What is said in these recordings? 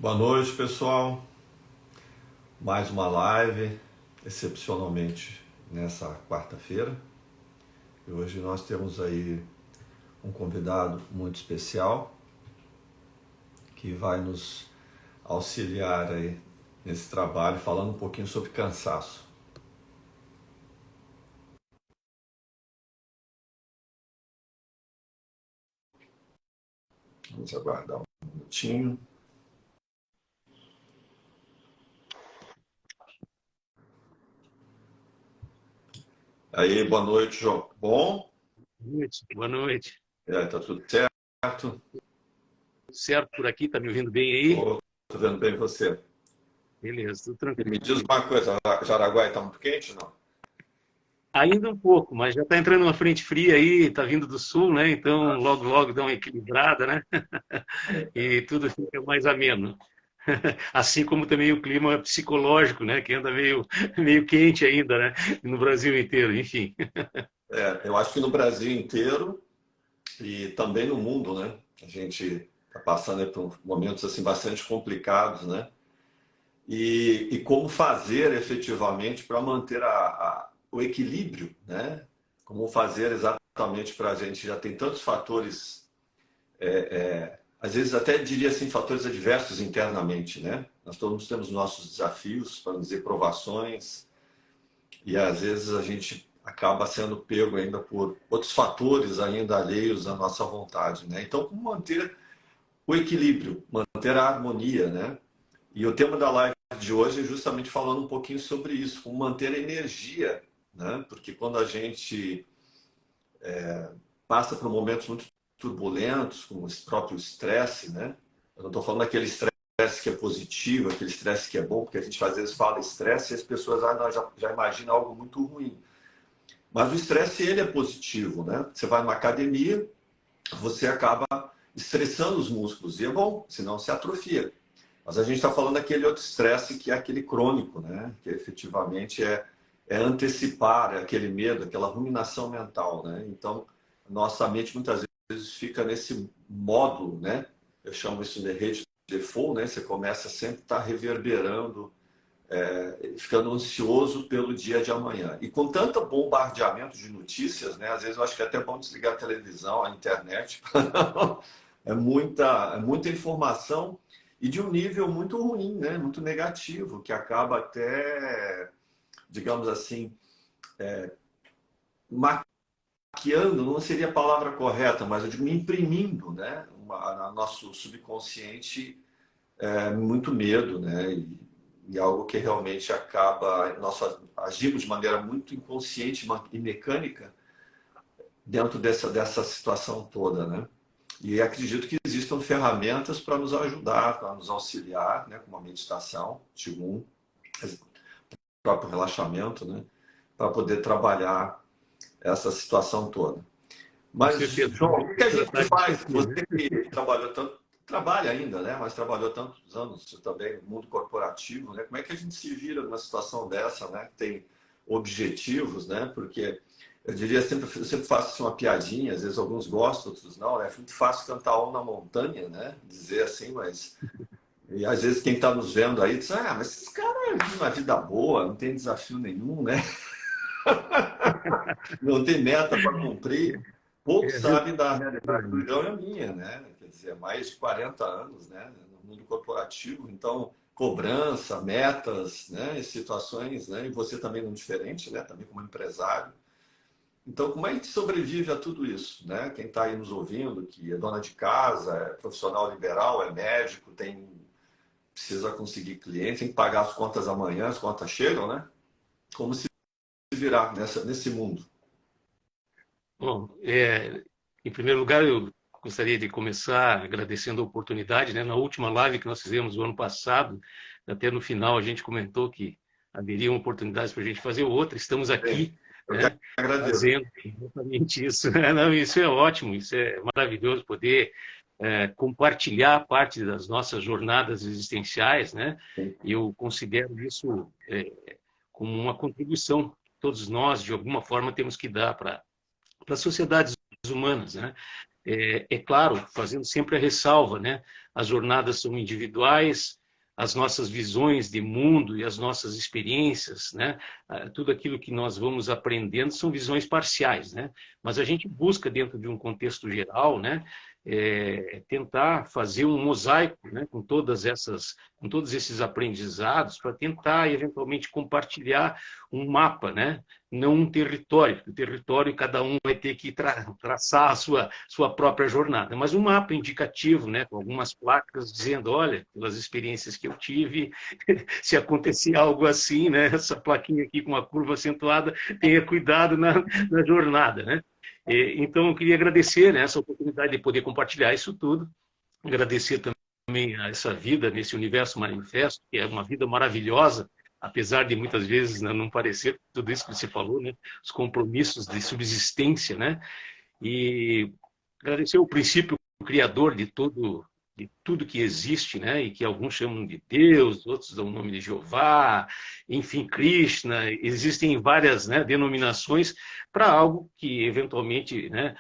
Boa noite, pessoal. Mais uma live, excepcionalmente nessa quarta-feira. E hoje nós temos aí um convidado muito especial que vai nos auxiliar aí nesse trabalho, falando um pouquinho sobre cansaço. Vamos aguardar um minutinho. Aí, boa noite, João. Bom? Boa noite. Boa noite. Tá tudo certo? Certo por aqui, tá me ouvindo bem aí? Tô vendo bem você. Beleza, tudo E tranquilo. me diz uma coisa, Jaraguá está muito quente, não? Ainda um pouco, mas já está entrando uma frente fria aí, está vindo do sul, né? Então logo logo dá uma equilibrada, né? E tudo fica mais ameno. Assim como também o clima psicológico, né? Que anda meio quente ainda, né? No Brasil inteiro, enfim. Eu acho que no Brasil inteiro e também no mundo, né? A gente está passando aí por momentos assim bastante complicados, né? E como fazer efetivamente para manter o equilíbrio, né? Como fazer exatamente para a gente já tem tantos fatores, às vezes até diria assim fatores adversos internamente, né? Nós todos temos nossos desafios, para não dizer provações, e às vezes a gente acaba sendo pego ainda por outros fatores ainda alheios à nossa vontade, né? Então, como manter o equilíbrio, manter a harmonia, né? E o tema da live de hoje é justamente falando um pouquinho sobre isso, como manter a energia, né? Porque quando a gente passa por momentos muito turbulentos, como esse próprio estresse, né? Eu não estou falando daquele estresse que é positivo, aquele estresse que é bom, porque a gente às vezes fala estresse e as pessoas já imaginam algo muito ruim. Mas o estresse, ele é positivo, né? Você vai numa academia, você acaba estressando os músculos, e é bom, senão se atrofia. Mas a gente está falando daquele outro estresse que é aquele crônico, né? Que efetivamente é antecipar, é aquele medo, aquela ruminação mental, né? Então, nossa mente muitas vezes fica nesse módulo, né? Eu chamo isso de rede default, né? Você começa sempre a estar reverberando, ficando ansioso pelo dia de amanhã. E com tanto bombardeamento de notícias, né? Às vezes eu acho que é até bom desligar a televisão, a internet. É muita informação e de um nível muito ruim, né? Muito negativo, que acaba até, digamos assim, maquiando, não seria a palavra correta, mas eu digo imprimindo, né? No nosso subconsciente muito medo, né? E algo que realmente acaba, nós agimos de maneira muito inconsciente e mecânica dentro dessa situação toda, né? E acredito que existam ferramentas para nos ajudar, para nos auxiliar, né? Como a meditação, Qigong, o próprio relaxamento, né? Para poder trabalhar essa situação toda. Com Mas, certeza. João, o que a gente Tratar disso faz? aqui, Você né? que trabalhou tanto, trabalha ainda, né? Mas trabalhou tantos anos também no mundo corporativo, né? Como é que a gente se vira numa situação dessa, né? Tem objetivos, né? Porque eu diria sempre, eu sempre faço assim, uma piadinha, às vezes alguns gostam, outros não, né? É muito fácil cantar um na montanha, né? Dizer assim, mas e às vezes quem está nos vendo aí diz, mas esses caras vivem uma vida boa, não tem desafio nenhum, né? Não tem meta para cumprir. Poucos É sabem da realidade do verdade. João e a minha, né? Quer dizer, mais de 40 anos, né? No mundo corporativo, então cobrança, metas, né? E situações, né? E você também não diferente, né? Também como empresário. Então, como é que sobrevive a tudo isso, né? Quem está aí nos ouvindo, que é dona de casa, é profissional liberal, é médico, precisa conseguir clientes, tem que pagar as contas amanhã, as contas chegam, né? Como se virar nesse mundo? Bom, em primeiro lugar, eu gostaria de começar agradecendo a oportunidade, né? Na última live que nós fizemos o ano passado, até no final a gente comentou que haveriam oportunidades para a gente fazer outra. Estamos Bem, aqui, eu que né? agradeço. Fazendo exatamente isso. Não, isso é ótimo, isso é maravilhoso poder compartilhar parte das nossas jornadas existenciais, né? Eu considero isso como uma contribuição que todos nós, de alguma forma, temos que dar para as sociedades humanas, né? É claro, fazendo sempre a ressalva, né? as jornadas são individuais, as nossas visões de mundo e as nossas experiências, né? Tudo aquilo que nós vamos aprendendo são visões parciais, né? Mas a gente busca, dentro de um contexto geral, né? Tentar fazer um mosaico, né? Com todos esses aprendizados, para tentar, eventualmente, compartilhar um mapa, né? Não um território, porque o território cada um vai ter que traçar a sua própria jornada, mas um mapa indicativo, né? Com algumas placas dizendo, olha, pelas experiências que eu tive, se acontecer algo assim, né? Essa plaquinha aqui com a curva acentuada, tenha cuidado na jornada, né? Então, eu queria agradecer, né, essa oportunidade de poder compartilhar isso tudo, agradecer também a essa vida nesse universo manifesto, que é uma vida maravilhosa, apesar de muitas vezes, né, não parecer tudo isso que você falou, né, os compromissos de subsistência, né, e agradecer o princípio criador de tudo que existe, né, e que alguns chamam de Deus, outros dão o nome de Jeová, enfim, Krishna, existem várias, né, denominações para algo que, eventualmente, né,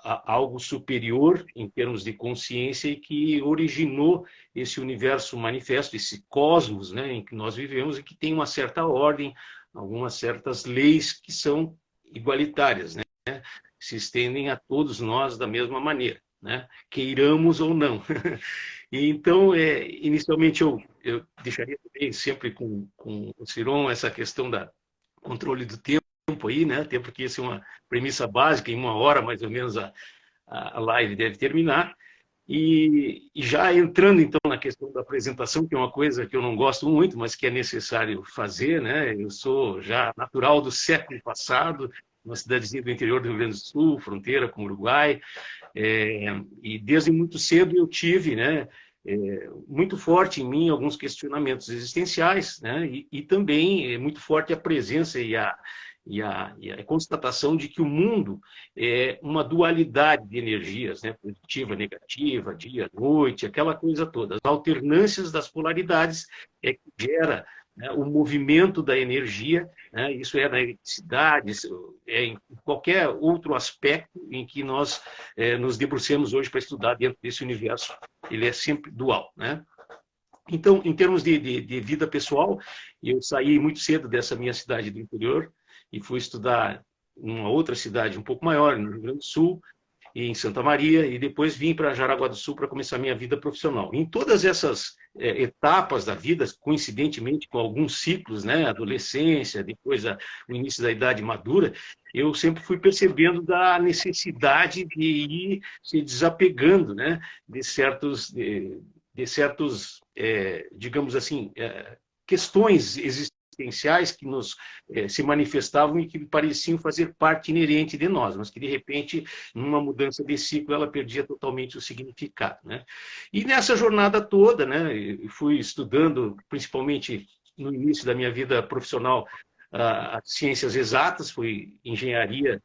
algo superior em termos de consciência e que originou esse universo manifesto, esse cosmos, né, em que nós vivemos e que tem uma certa ordem, algumas certas leis que são igualitárias, né, se estendem a todos nós da mesma maneira, né, queiramos ou não. Então, inicialmente, eu deixaria também sempre com o Ciron essa questão da controle do tempo aí, né? Até porque isso é uma premissa básica, em 1 hora mais ou menos a live deve terminar. E já entrando então na questão da apresentação, que é uma coisa que eu não gosto muito, mas que é necessário fazer, né? Eu sou já natural do século passado, uma cidadezinha do interior do Rio Grande do Sul, fronteira com o Uruguai, e desde muito cedo eu tive, né, muito forte em mim alguns questionamentos existenciais, né, e também é muito forte a presença e a constatação de que o mundo é uma dualidade de energias, né? Positiva, negativa, dia, noite, aquela coisa toda. As alternâncias das polaridades é que gera, né, o movimento da energia, né? Isso é na eletricidade, isso é em qualquer outro aspecto em que nós nos debrucemos hoje para estudar dentro desse universo. Ele é sempre dual, né? Então, em termos de vida pessoal, eu saí muito cedo dessa minha cidade do interior e fui estudar em uma outra cidade um pouco maior, no Rio Grande do Sul, e em Santa Maria, e depois vim para Jaraguá do Sul para começar a minha vida profissional. Em todas essas etapas da vida, coincidentemente com alguns ciclos, né, adolescência, depois o início da idade madura, eu sempre fui percebendo da necessidade de ir se desapegando, né, de certos digamos assim, questões existenciais que nos se manifestavam e que pareciam fazer parte inerente de nós, mas que, de repente, numa mudança de ciclo, ela perdia totalmente o significado, né? E nessa jornada toda, né, eu fui estudando, principalmente no início da minha vida profissional, as ciências exatas, fui engenharia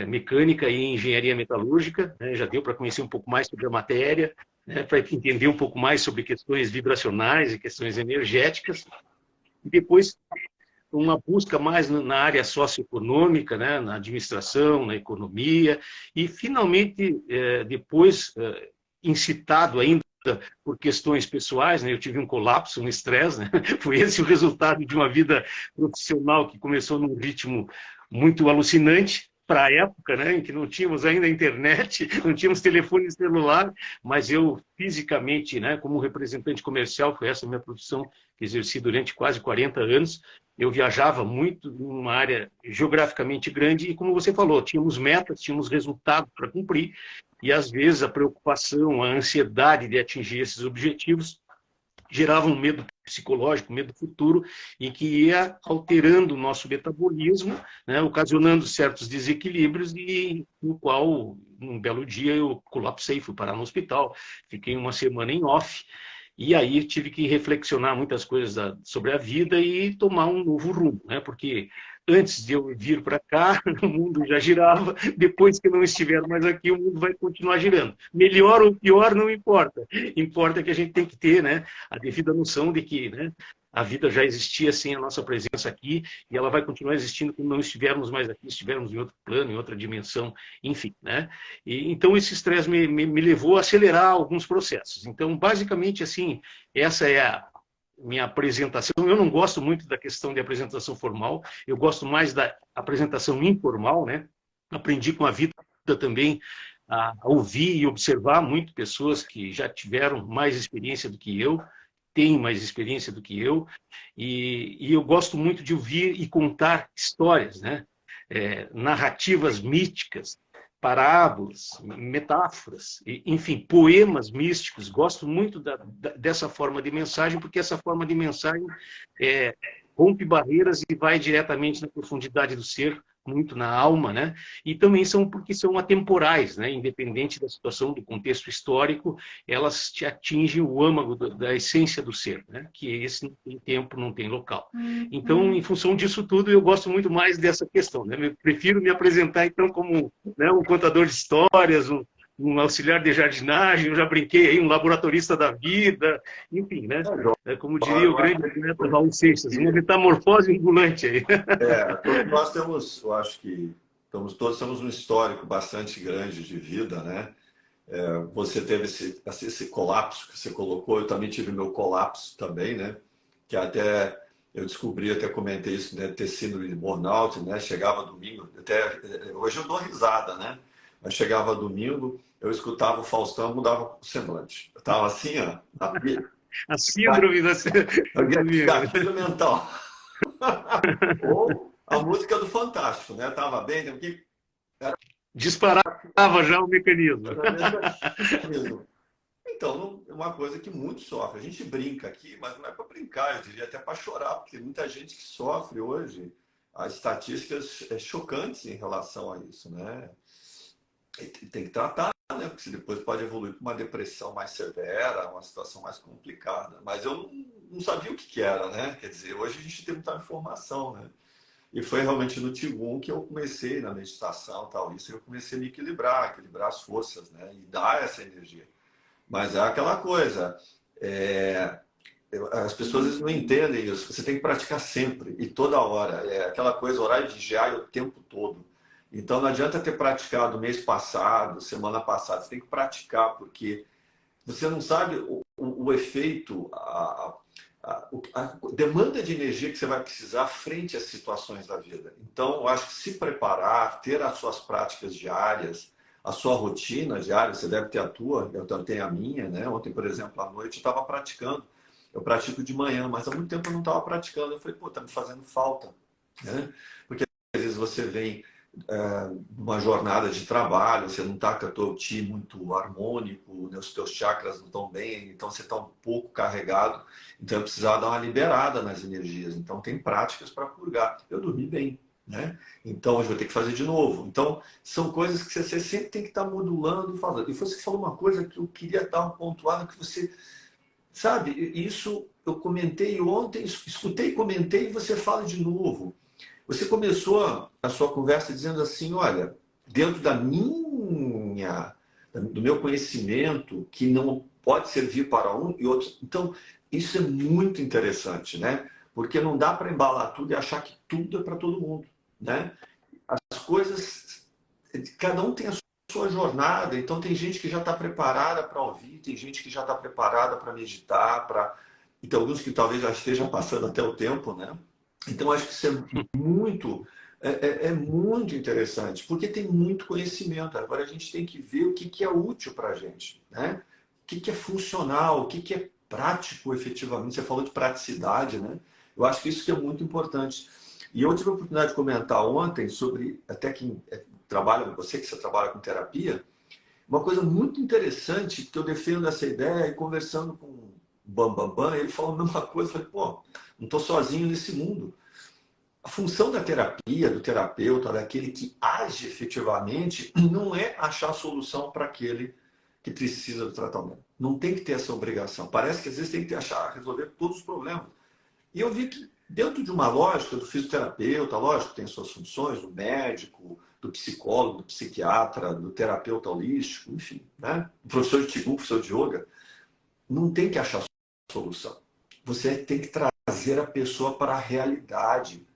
mecânica e engenharia metalúrgica, né? Já deu para conhecer um pouco mais sobre a matéria, né, para entender um pouco mais sobre questões vibracionais e questões energéticas. E depois, uma busca mais na área socioeconômica, né, na administração, na economia, e finalmente, depois, incitado ainda por questões pessoais, né, eu tive um colapso, um estresse, né, foi esse o resultado de uma vida profissional que começou num ritmo muito alucinante, para a época, né, em que não tínhamos ainda internet, não tínhamos telefone celular, mas eu fisicamente, né, como representante comercial, foi essa a minha profissão que exerci durante quase 40 anos, eu viajava muito numa área geograficamente grande e, como você falou, tínhamos metas, tínhamos resultados para cumprir e, às vezes, a preocupação, a ansiedade de atingir esses objetivos gerava um medo psicológico, um medo futuro, em que ia alterando o nosso metabolismo, né, ocasionando certos desequilíbrios e no qual, um belo dia, eu colapsei, fui parar no hospital, fiquei 1 semana em off, e aí tive que reflexionar muitas coisas sobre a vida e tomar um novo rumo, né, porque antes de eu vir para cá, o mundo já girava, depois que eu não estiver mais aqui, o mundo vai continuar girando. Melhor ou pior, não importa. Importa que a gente tem que ter, né, a devida noção de que, né, A vida já existia sem a nossa presença aqui e ela vai continuar existindo quando não estivermos mais aqui, estivermos em outro plano, em outra dimensão, enfim, né? Então, esse estresse me levou a acelerar alguns processos. Então, basicamente, assim, essa é a minha apresentação. Eu não gosto muito da questão de apresentação formal, eu gosto mais da apresentação informal, né? Aprendi com a vida também a ouvir e observar muito pessoas que já tiveram mais experiência do que eu, têm mais experiência do que eu, e eu gosto muito de ouvir e contar histórias, né? Narrativas míticas, parábolas, metáforas, enfim, poemas místicos. Gosto muito dessa forma de mensagem, porque essa forma de mensagem rompe barreiras e vai diretamente na profundidade do ser, muito na alma, né? E também porque são atemporais, né? Independente da situação, do contexto histórico, elas te atingem o âmago da essência do ser, né? Que esse não tem tempo, não tem local. Então, em função disso tudo, eu gosto muito mais dessa questão, né? Eu prefiro me apresentar, então, como, né, um contador de histórias, um auxiliar de jardinagem, eu já brinquei aí, um laboratorista da vida, enfim, né? Como diria o grande poeta Raul Seixas, uma metamorfose ambulante aí. Todos nós temos, eu acho que todos temos um histórico bastante grande de vida, né? Você teve esse colapso que você colocou, eu também tive meu colapso também, né? Que até eu descobri, até comentei isso, né? Ter síndrome de burnout, né? Chegava domingo, até hoje eu dou risada, né? Mas chegava domingo, eu escutava o Faustão, mudava o semblante. Eu tava assim, ó, a síndrome da gatilho mental. Ou a música do Fantástico, né? Tava bem, né? Porque disparava já o mecanismo. Então, é uma coisa que muitos sofrem. A gente brinca aqui, mas não é para brincar, eu diria até para chorar, porque muita gente que sofre hoje, as estatísticas chocantes em relação a isso, né? E tem que tratar, né? Porque depois pode evoluir para uma depressão mais severa, uma situação mais complicada. Mas eu não sabia o que era, né? Quer dizer, hoje a gente tem muita informação, né? E foi realmente no Qigong que eu comecei, na meditação e tal, isso eu comecei a me equilibrar as forças, né? E dar essa energia. Mas é aquela coisa, as pessoas às vezes não entendem isso. Você tem que praticar sempre e toda hora. É aquela coisa, horário de diário o tempo todo. Então não adianta ter praticado mês passado, semana passada. Você tem que praticar, porque você não sabe o efeito, a demanda de energia que você vai precisar frente às situações da vida. Então, eu acho que se preparar, ter as suas práticas diárias, a sua rotina diária, você deve ter a tua, eu também tenho a minha, né? Ontem, por exemplo, à noite eu estava praticando. Eu pratico de manhã, mas há muito tempo eu não estava praticando. Eu falei, pô, tá me fazendo falta, né? Porque às vezes você vem uma jornada de trabalho, você não está com o teu ti muito harmônico, né? Os teus chakras não estão bem, então você está um pouco carregado, então eu precisava dar uma liberada nas energias. Então tem práticas para purgar. Eu dormi bem, né? Então hoje eu vou ter que fazer de novo. Então são coisas que você sempre tem que estar modulando e fazendo. E você falou uma coisa que eu queria dar um pontuado, que você sabe, isso eu comentei ontem, escutei, comentei e você fala de novo. Você começou a sua conversa dizendo assim, olha, dentro do meu conhecimento, que não pode servir para um e outro. Então, isso é muito interessante, né? Porque não dá para embalar tudo e achar que tudo é para todo mundo, né? As coisas, cada um tem a sua jornada, então tem gente que já está preparada para ouvir, tem gente que já está preparada para meditar, e tem alguns que talvez já estejam passando até o tempo, né? Então, acho que isso é muito interessante, porque tem muito conhecimento. Agora, a gente tem que ver o que é útil para a gente, né? O que é funcional, o que é prático, efetivamente. Você falou de praticidade, né? Eu acho que isso que é muito importante. E eu tive a oportunidade de comentar ontem sobre, até quem trabalha, você que trabalha com terapia, uma coisa muito interessante, que eu defendo essa ideia, e conversando com o Bambambam, ele falou a mesma coisa, eu falei, pô, não estou sozinho nesse mundo. A função da terapia, do terapeuta, daquele que age efetivamente, não é achar a solução para aquele que precisa do tratamento. Não tem que ter essa obrigação. Parece que às vezes tem que resolver todos os problemas. E eu vi que dentro de uma lógica do fisioterapeuta, lógico, tem suas funções, do médico, do psicólogo, do psiquiatra, do terapeuta holístico, enfim, né? O professor de Qigong, professor de yoga, não tem que achar solução. você tem que trazer a pessoa para a realidade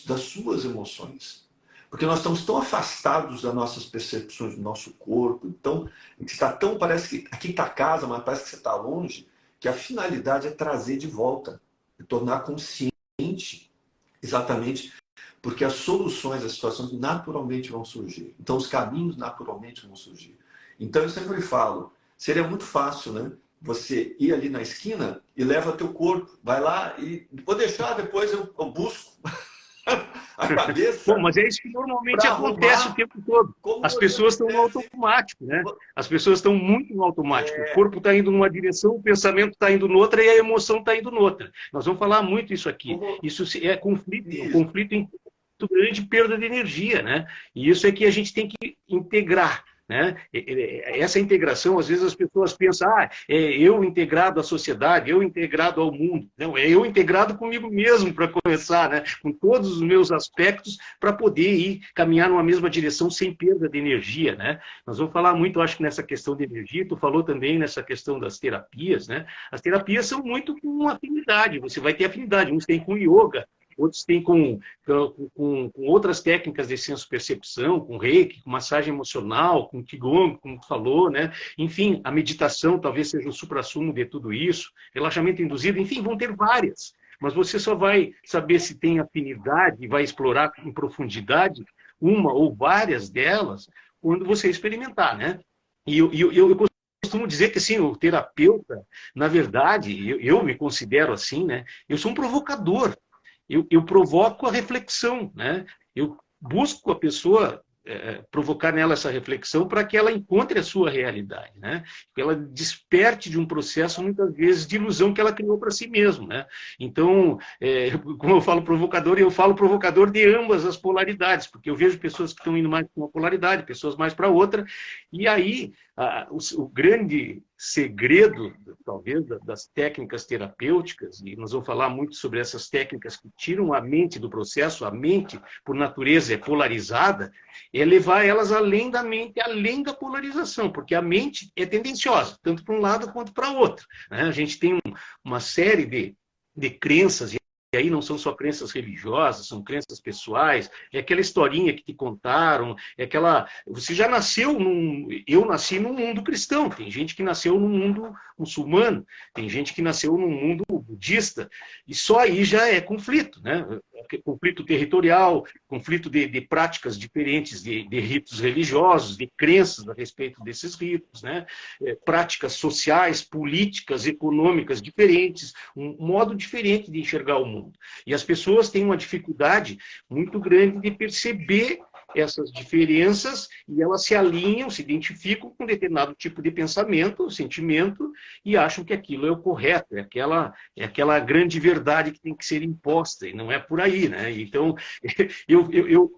das suas emoções. Porque nós estamos tão afastados das nossas percepções do nosso corpo, então, está tão, parece que aqui está a casa, mas parece que você está longe, que a finalidade é trazer de volta, e tornar consciente, exatamente, porque as soluções, as situações naturalmente vão surgir. Então, os caminhos naturalmente vão surgir. Então, eu sempre falo, seria muito fácil, né? Você ir ali na esquina e leva teu corpo, vai lá e vou deixar, depois eu busco a Bom, cabeça mas é isso que normalmente para acontece o arrumar tempo todo. como As você pessoas estão no pudesse. automático, né? As pessoas estão muito no automático. O corpo está indo numa direção, o pensamento está indo noutra e a emoção está indo noutra. Nós vamos falar muito isso aqui. Como Isso é conflito, um isso. conflito em muito grande perda de energia, né? E isso é que a gente tem que integrar. Né? Essa integração, às vezes as pessoas pensam, é eu integrado à sociedade, eu integrado ao mundo. Não, é eu integrado comigo mesmo para começar, né? Com todos os meus aspectos, para poder ir caminhar numa mesma direção sem perda de energia. Né? Nós vamos falar muito, acho que nessa questão de energia, tu falou também nessa questão das terapias. Né? As terapias são muito com afinidade, você vai ter afinidade, uns têm com yoga, outros têm com outras técnicas de senso-percepção, com reiki, com massagem emocional, com qigong, como tu falou, né? Enfim, a meditação talvez seja o suprassumo de tudo isso, relaxamento induzido, enfim, vão ter várias. Mas você só vai saber se tem afinidade e vai explorar em profundidade uma ou várias delas quando você experimentar, né? E eu costumo dizer que assim, o terapeuta, na verdade, eu me considero assim, né? Eu sou um provocador. Eu provoco a reflexão, né? Eu busco a pessoa, provocar nela essa reflexão para que ela encontre a sua realidade, né? Que ela desperte de um processo, muitas vezes, de ilusão que ela criou para si mesma, né? Então, como eu falo provocador de ambas as polaridades, porque eu vejo pessoas que estão indo mais para uma polaridade, pessoas mais para outra, e aí o grande segredo, talvez, das técnicas terapêuticas, e nós vamos falar muito sobre essas técnicas que tiram a mente do processo, a mente, por natureza, é polarizada, é levar elas além da mente, além da polarização, porque a mente é tendenciosa, tanto para um lado quanto para o outro. Né? A gente tem uma série de crenças, e aí não são só crenças religiosas, são crenças pessoais, é aquela historinha que te contaram, é aquela... Você já nasceu num... Eu nasci num mundo cristão, tem gente que nasceu num mundo muçulmano, tem gente que nasceu num mundo budista, e só aí já é conflito, né? Conflito territorial, conflito de práticas diferentes, de ritos religiosos, de crenças a respeito desses ritos, né? Práticas sociais, políticas, econômicas diferentes, um modo diferente de enxergar o mundo. E as pessoas têm uma dificuldade muito grande de perceber essas diferenças e elas se alinham, se identificam com determinado tipo de pensamento, sentimento, e acham que aquilo é o correto, é aquela grande verdade que tem que ser imposta, e não é por aí, né? Então,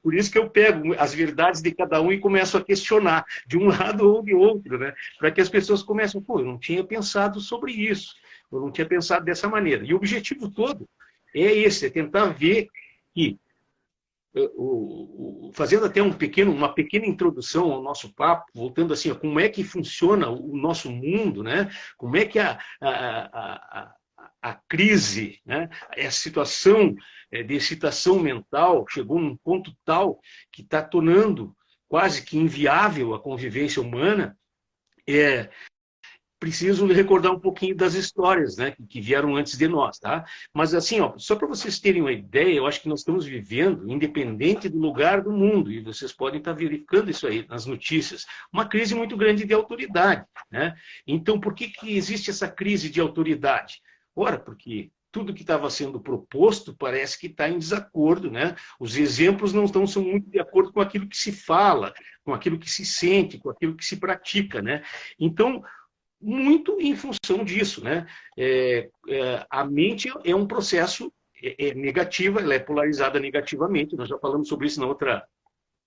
por isso que eu pego as verdades de cada um e começo a questionar, de um lado ou de outro, né? Para que as pessoas comecem, pô, eu não tinha pensado sobre isso, eu não tinha pensado dessa maneira. E o objetivo todo é esse, é tentar ver que fazendo até uma pequena introdução ao nosso papo, voltando assim, a como é que funciona o nosso mundo, né? Como é que a crise, né? A situação de excitação mental chegou num ponto tal que está tornando quase que inviável a convivência humana. Preciso recordar um pouquinho das histórias, né, que vieram antes de nós, tá? Mas assim, ó, só para vocês terem uma ideia, eu acho que nós estamos vivendo, independente do lugar do mundo, e vocês podem estar verificando isso aí nas notícias, uma crise muito grande de autoridade, né? Então, por que existe essa crise de autoridade? Ora, porque tudo que estava sendo proposto parece que está em desacordo, né? Os exemplos não são muito de acordo com aquilo que se fala, com aquilo que se sente, com aquilo que se pratica, né? Então, muito em função disso, né? A mente é um processo negativo, ela é polarizada negativamente, nós já falamos sobre isso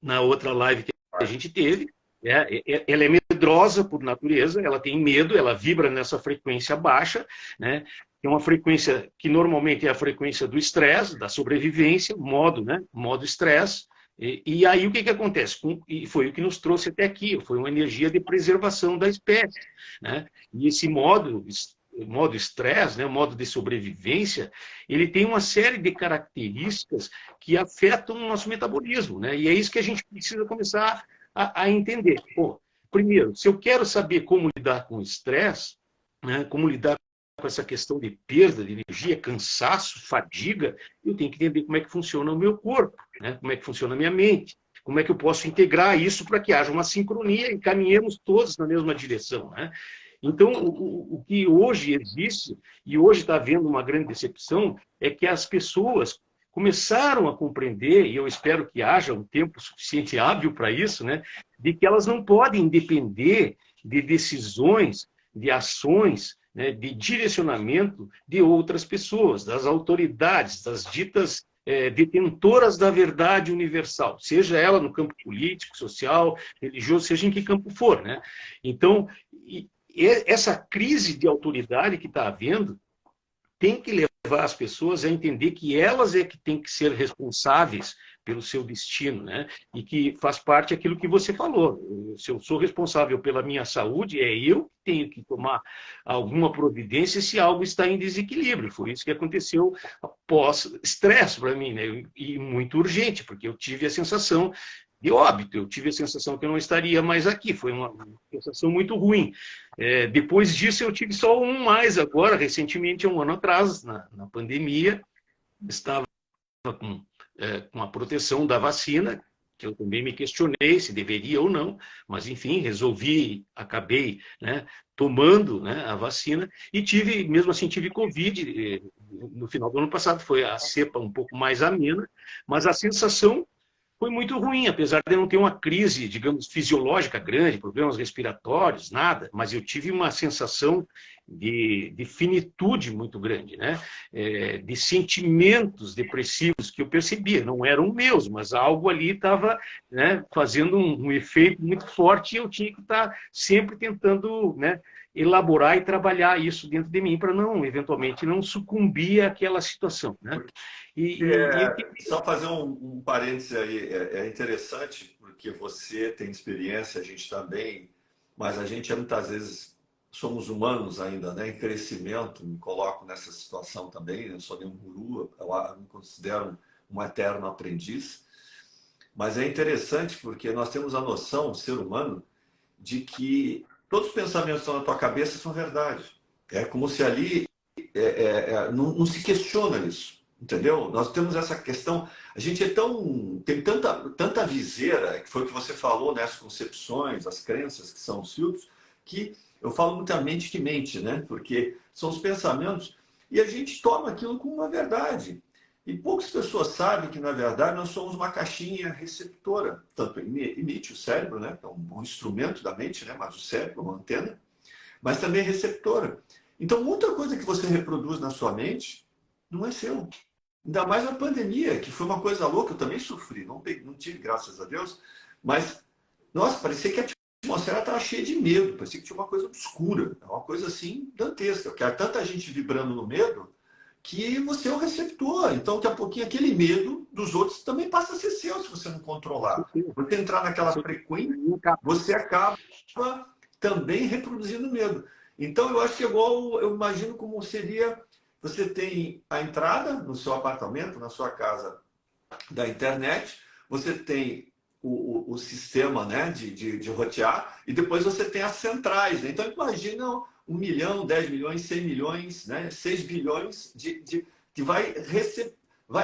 na outra live que a gente teve, ela é medrosa por natureza, ela tem medo, ela vibra nessa frequência baixa, né? É uma frequência que normalmente é a frequência do estresse, da sobrevivência, modo estresse. E aí o que acontece? E foi o que nos trouxe até aqui, foi uma energia de preservação da espécie, né? E esse modo modo estresse, né, o modo de sobrevivência, ele tem uma série de características que afetam o nosso metabolismo, né? E é isso que a gente precisa começar a entender. Pô, primeiro, se eu quero saber como lidar com o estresse, né, como lidar com essa questão de perda de energia, cansaço, fadiga, eu tenho que entender como é que funciona o meu corpo, né? Como é que funciona a minha mente, como é que eu posso integrar isso para que haja uma sincronia e caminhemos todos na mesma direção, né? Então, o que hoje existe, e hoje está havendo uma grande decepção, é que as pessoas começaram a compreender, e eu espero que haja um tempo suficiente hábil para isso, né, de que elas não podem depender de decisões, de ações, né, de direcionamento de outras pessoas, das autoridades, das ditas detentoras da verdade universal, seja ela no campo político, social, religioso, seja em que campo for, né? Então, essa crise de autoridade que está havendo tem que levar as pessoas a entender que elas é que têm que ser responsáveis pelo seu destino, né? E que faz parte daquilo que você falou. Se eu sou responsável pela minha saúde, é eu que tenho que tomar alguma providência se algo está em desequilíbrio. Foi isso que aconteceu após estresse para mim, né? E muito urgente, porque eu tive a sensação de óbito, eu tive a sensação que eu não estaria mais aqui, foi uma sensação muito ruim. Depois disso, eu tive só um mais agora, recentemente, um ano atrás, na pandemia, estava com a proteção da vacina, que eu também me questionei se deveria ou não, mas, enfim, acabei, né, tomando, né, a vacina, e mesmo assim, tive Covid no final do ano passado, foi a cepa um pouco mais amena, mas a sensação foi muito ruim, apesar de não ter uma crise, digamos, fisiológica grande, problemas respiratórios, nada, mas eu tive uma sensação de finitude muito grande, né? De sentimentos depressivos que eu percebia, não eram meus, mas algo ali estava, né, fazendo um efeito muito forte e eu tinha que estar sempre tentando, né, elaborar e trabalhar isso dentro de mim para não, eventualmente, não sucumbir àquela situação, né? Só fazer um parêntese aí, é interessante porque você tem experiência, a gente também, mas a gente muitas vezes somos humanos ainda, né, em crescimento, me coloco nessa situação também, eu não sou nenhum guru, eu me considero um eterno aprendiz, mas é interessante porque nós temos a noção, o ser humano, de que todos os pensamentos que estão na tua cabeça são verdade. É como se ali não se questiona isso. Entendeu? Nós temos essa questão, a gente tem tanta viseira, que foi o que você falou, né? As concepções, as crenças que são os filtros, que eu falo muita mente que mente, né? Porque são os pensamentos e a gente toma aquilo como uma verdade. E poucas pessoas sabem que, na verdade, nós somos uma caixinha receptora, tanto emite o cérebro, né? É um instrumento da mente, né? Mas o cérebro é uma antena, mas também é receptora. Então, muita coisa que você reproduz na sua mente não é seu. Ainda mais na pandemia, que foi uma coisa louca, eu também sofri, não tive, graças a Deus, mas, nossa, parecia que a atmosfera estava cheia de medo, parecia que tinha uma coisa obscura, uma coisa assim dantesca, porque há tanta gente vibrando no medo que você é o receptor. Então, daqui a pouquinho, aquele medo dos outros também passa a ser seu se você não controlar. Você entrar naquela frequência, você acaba também reproduzindo medo. Então, eu acho que é igual, eu imagino como seria. Você tem a entrada no seu apartamento, na sua casa, da internet, você tem o sistema, né, de rotear, e depois você tem as centrais. Né? Então, imagina 1 milhão, 10 milhões, 100 milhões, né, 6 bilhões que vai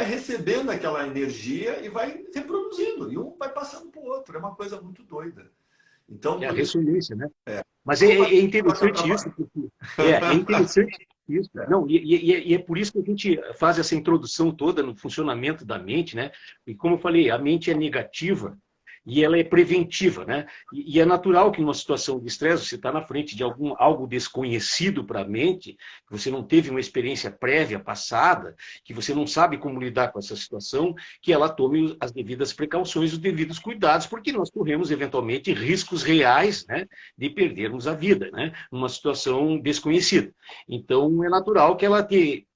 recebendo aquela energia e vai reproduzindo, e um vai passando para o outro. É uma coisa muito doida. Então, É a ressonância, né? É. Mas é interessante isso, porque é interessante isso. Não, e é por isso que a gente faz essa introdução toda no funcionamento da mente, né? E como eu falei, a mente é negativa e ela é preventiva, né? E é natural que numa situação de estresse, você está na frente de algo desconhecido para a mente, que você não teve uma experiência prévia, passada, que você não sabe como lidar com essa situação, que ela tome as devidas precauções, os devidos cuidados, porque nós corremos, eventualmente, riscos reais, né, de perdermos a vida, né, numa situação desconhecida. Então, é natural que ela te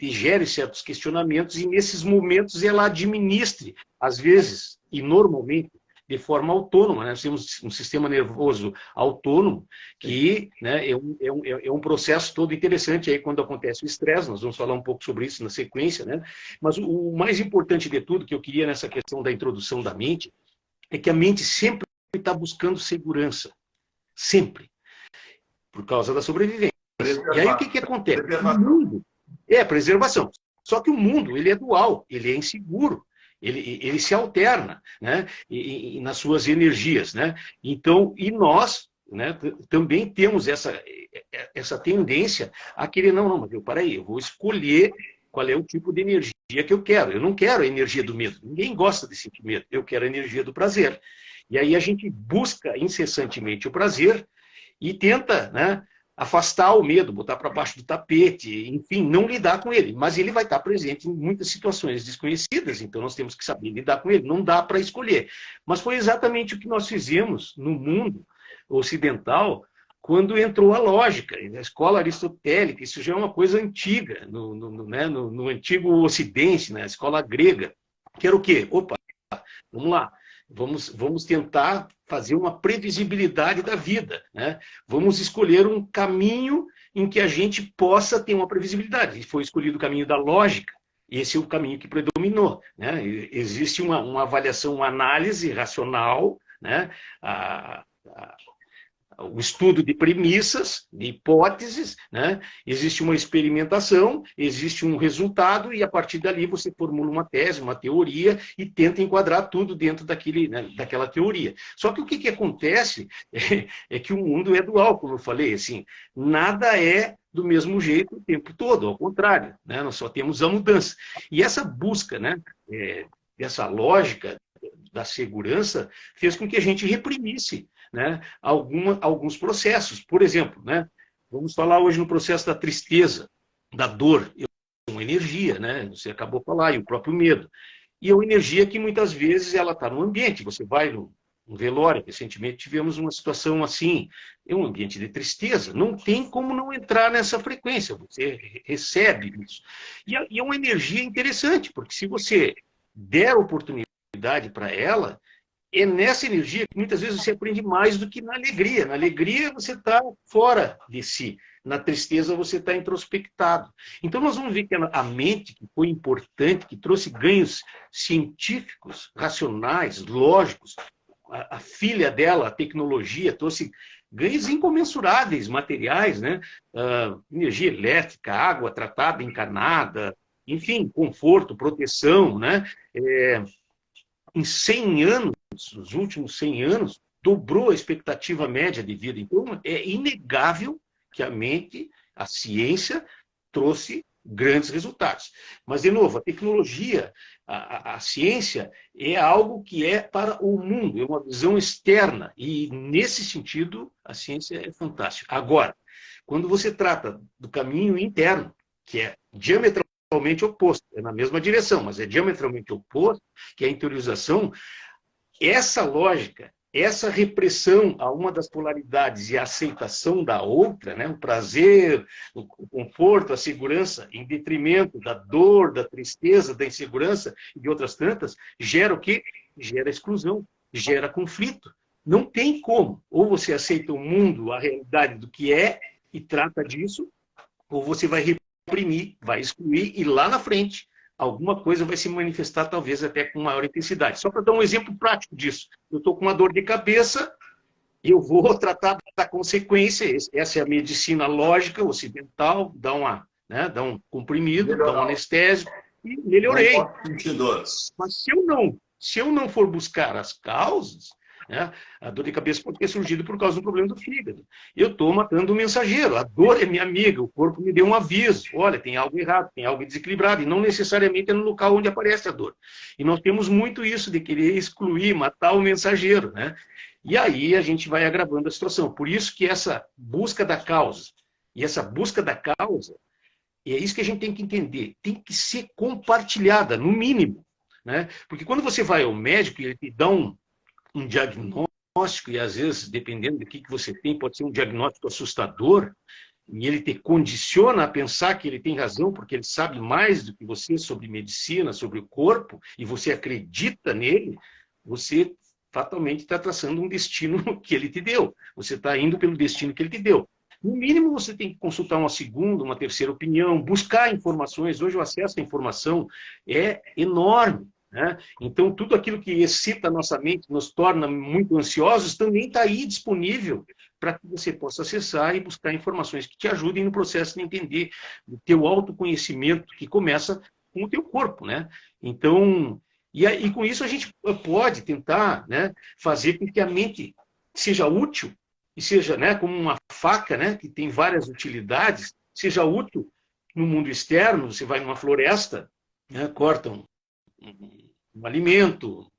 gere certos questionamentos e, nesses momentos, ela administre, às vezes, e normalmente, de forma autônoma, né? Nós temos um sistema nervoso autônomo que, né, é um processo todo interessante aí quando acontece o estresse. Nós vamos falar um pouco sobre isso na sequência, né? Mas o mais importante de tudo que eu queria nessa questão da introdução da mente é que a mente sempre está buscando segurança, sempre, por causa da sobrevivência. E aí o que acontece? O mundo é preservação. Só que o mundo, ele é dual, ele é inseguro, ele se alterna, né? E nas suas energias, né? Então, e nós, né, também temos essa tendência a querer, não, mas peraí, eu vou escolher qual é o tipo de energia que eu quero. Eu não quero a energia do medo. Ninguém gosta de sentir medo. Eu quero a energia do prazer. E aí a gente busca incessantemente o prazer e tenta, né, afastar o medo, botar para baixo do tapete, enfim, não lidar com ele. Mas ele vai estar presente em muitas situações desconhecidas, então nós temos que saber lidar com ele. Não dá para escolher. Mas foi exatamente o que nós fizemos no mundo ocidental quando entrou a lógica, a escola aristotélica. Isso já é uma coisa antiga, no antigo Ocidente, né, a escola grega, que era o quê? Opa, vamos lá. Vamos tentar fazer uma previsibilidade da vida, né? Vamos escolher um caminho em que a gente possa ter uma previsibilidade. E foi escolhido o caminho da lógica. Esse é o caminho que predominou, né? Existe uma avaliação, uma análise racional, né? O estudo de premissas, de hipóteses, né? Existe uma experimentação, existe um resultado, e a partir dali você formula uma tese, uma teoria, e tenta enquadrar tudo dentro daquela teoria. Só que o que acontece é que o mundo é dual, como eu falei, assim, nada é do mesmo jeito o tempo todo, ao contrário, né? Nós só temos a mudança. E essa busca, né, dessa lógica da segurança fez com que a gente reprimisse, né, alguns processos. Por exemplo, né, vamos falar hoje no processo da tristeza, da dor. É uma energia, né? Você acabou de falar, e o próprio medo. E é uma energia que muitas vezes ela está no ambiente. Você vai no velório, recentemente tivemos uma situação assim, é um ambiente de tristeza. Não tem como não entrar nessa frequência, você recebe isso. E é uma energia interessante, porque se você der oportunidade para ela, é nessa energia que muitas vezes você aprende mais do que na alegria. Na alegria você está fora de si. Na tristeza você está introspectado. Então nós vamos ver que a mente, que foi importante, que trouxe ganhos científicos, racionais, lógicos, a filha dela, a tecnologia, trouxe ganhos incomensuráveis, materiais, né? Energia elétrica, água tratada, encanada, enfim, conforto, proteção, né? Em 100 anos, nos últimos 100 anos, dobrou a expectativa média de vida. Então, é inegável que a mente, a ciência, trouxe grandes resultados. Mas, de novo, a tecnologia, a ciência, é algo que é para o mundo, é uma visão externa. E, nesse sentido, a ciência é fantástica. Agora, quando você trata do caminho interno, que é diametralmente oposto, é na mesma direção, mas é diametralmente oposto, que é a interiorização, essa lógica, essa repressão a uma das polaridades e a aceitação da outra, né, o prazer, o conforto, a segurança, em detrimento da dor, da tristeza, da insegurança e de outras tantas, gera o quê? Gera exclusão, gera conflito. Não tem como. Ou você aceita o mundo, a realidade do que é, e trata disso, ou você vai reprimir, vai excluir, e lá na frente alguma coisa vai se manifestar, talvez até com maior intensidade. Só para dar um exemplo prático disso. Eu estou com uma dor de cabeça e eu vou tratar da consequência. Essa é a medicina lógica ocidental, dá um comprimido, dá um anestésico e melhorei. Mas se eu não for buscar as causas, né, a dor de cabeça pode ter surgido por causa do problema do fígado. Eu estou matando o mensageiro. A dor é minha amiga, o corpo me deu um aviso. Olha, tem algo errado, tem algo desequilibrado. E não necessariamente é no local onde aparece a dor. E nós temos muito isso de querer excluir, matar o mensageiro, né? E aí a gente vai agravando a situação. Por isso que essa busca da causa, e essa busca da causa, é isso que a gente tem que entender, tem que ser compartilhada, no mínimo, né? Porque quando você vai ao médico e ele te dá um diagnóstico, e às vezes, dependendo do que você tem, pode ser um diagnóstico assustador, e ele te condiciona a pensar que ele tem razão, porque ele sabe mais do que você sobre medicina, sobre o corpo, e você acredita nele, você fatalmente está traçando um destino que ele te deu. Você está indo pelo destino que ele te deu. No mínimo, você tem que consultar uma segunda, uma terceira opinião, buscar informações. Hoje o acesso à informação é enorme, né? Então, tudo aquilo que excita a nossa mente, nos torna muito ansiosos, também está aí disponível para que você possa acessar e buscar informações que te ajudem no processo de entender o teu autoconhecimento, que começa com o teu corpo, né? Então, e com isso a gente pode tentar, né, fazer com que a mente seja útil e seja, né, como uma faca, né, que tem várias utilidades, seja útil no mundo externo. Você vai numa floresta, né, corta um alimento,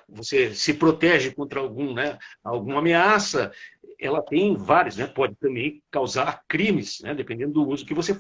você se protege contra né, alguma ameaça. Ela tem vários, né? Pode também causar crimes, né? Dependendo do uso que você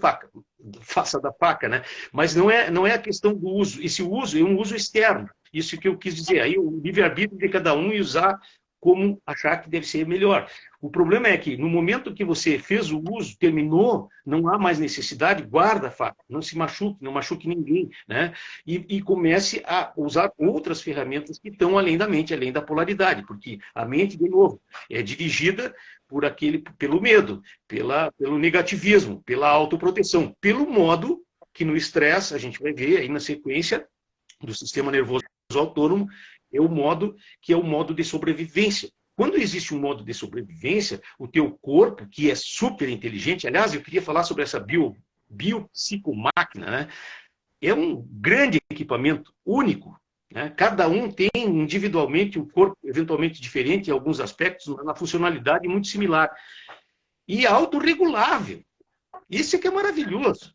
faça da faca, né? Mas não é a questão do uso. Esse uso é um uso externo. Isso que eu quis dizer. Aí o livre-arbítrio de cada um e usar como achar que deve ser melhor. O problema é que, no momento que você fez o uso, terminou, não há mais necessidade, guarda a faca, não se machuque, não machuque ninguém, né? E comece a usar outras ferramentas que estão além da mente, além da polaridade, porque a mente, de novo, é dirigida pelo medo, pelo negativismo, pela autoproteção, pelo modo que no estresse, a gente vai ver aí na sequência do sistema nervoso autônomo, é o modo que é o modo de sobrevivência. Quando existe um modo de sobrevivência, o teu corpo, que é super inteligente, aliás, eu queria falar sobre essa biopsicomáquina, né? É um grande equipamento único, né? Cada um tem individualmente um corpo eventualmente diferente em alguns aspectos, mas na funcionalidade muito similar. E autorregulável. Isso é que é maravilhoso.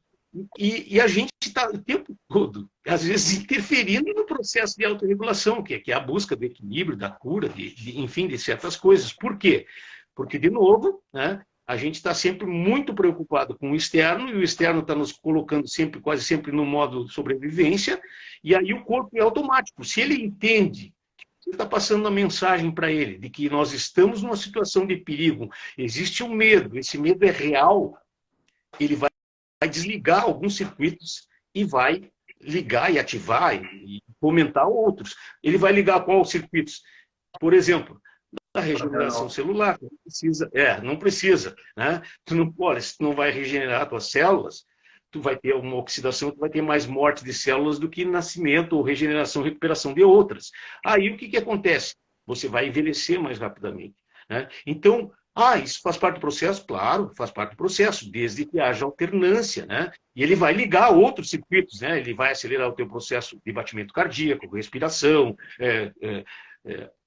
E a gente está o tempo todo, às vezes, interferindo no processo de autorregulação, que é a busca do equilíbrio, da cura, enfim, de certas coisas. Por quê? Porque, de novo, né, a gente está sempre muito preocupado com o externo, e o externo está nos colocando sempre, quase sempre no modo sobrevivência, e aí o corpo é automático. Se ele entende, você está passando a mensagem para ele de que nós estamos numa situação de perigo, existe um medo, esse medo é real, ele vai desligar alguns circuitos e vai ligar e ativar e fomentar outros. Ele vai ligar quais circuitos? Por exemplo, a regeneração celular. Não precisa. Né? Tu não pode, se tu não vai regenerar tuas células, tu vai ter uma oxidação, tu vai ter mais morte de células do que nascimento ou regeneração, recuperação de outras. Aí o que acontece? Você vai envelhecer mais rapidamente. Né? Então, isso faz parte do processo? Claro, faz parte do processo, desde que haja alternância, né? E ele vai ligar outros circuitos, né? Ele vai acelerar o teu processo de batimento cardíaco, respiração,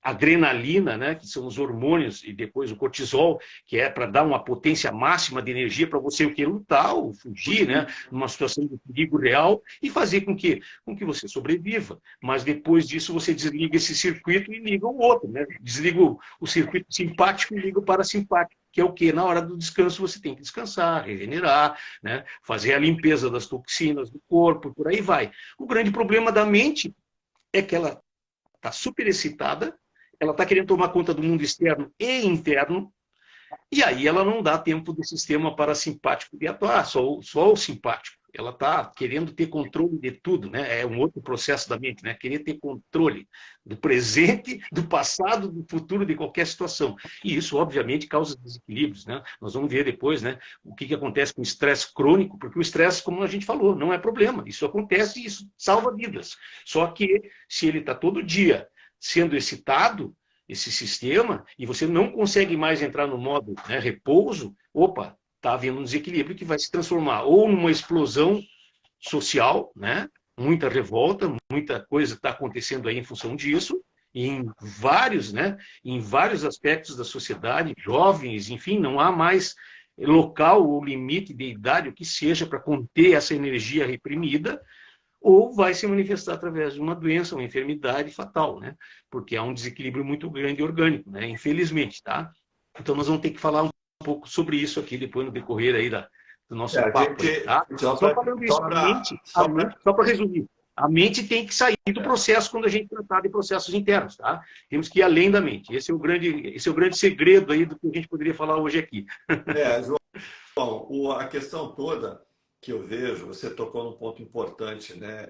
adrenalina, né? Que são os hormônios, e depois o cortisol, que é para dar uma potência máxima de energia para você o que lutar ou fugir, né? Numa situação de perigo real, e fazer com que você sobreviva. Mas depois disso você desliga esse circuito e liga o outro, né? Desliga o circuito simpático e liga o parasimpático, que é o quê? Na hora do descanso você tem que descansar, regenerar, né? Fazer a limpeza das toxinas do corpo, por aí vai. O grande problema da mente é que ela está super excitada, ela está querendo tomar conta do mundo externo e interno, e aí ela não dá tempo do sistema parasimpático de atuar, só o simpático. Ela está querendo ter controle de tudo, né? É um outro processo da mente, né? Querer ter controle do presente, do passado, do futuro, de qualquer situação. E isso, obviamente, causa desequilíbrios, né? Nós vamos ver depois, né, o que acontece com o estresse crônico, porque o estresse, como a gente falou, não é problema. Isso acontece e isso salva vidas. Só que se ele está todo dia sendo excitado, esse sistema, e você não consegue mais entrar no modo, né, repouso, opa, está havendo um desequilíbrio que vai se transformar ou numa explosão social, né? Muita revolta, muita coisa está acontecendo aí em função disso, em vários, né? Em vários aspectos da sociedade, jovens, enfim, não há mais local ou limite de idade, o que seja, para conter essa energia reprimida, ou vai se manifestar através de uma doença, uma enfermidade fatal, né? Porque há um desequilíbrio muito grande orgânico, né? Infelizmente, tá? Então nós vamos ter que falar um pouco sobre isso aqui depois no decorrer aí do nosso papo, aí, tá? Só falando isso, só para resumir, a mente tem que sair do processo quando a gente tratar de processos internos, tá? Temos que ir além da mente. Esse é o grande segredo aí do que a gente poderia falar hoje aqui. João, a questão toda que eu vejo, você tocou num ponto importante, né?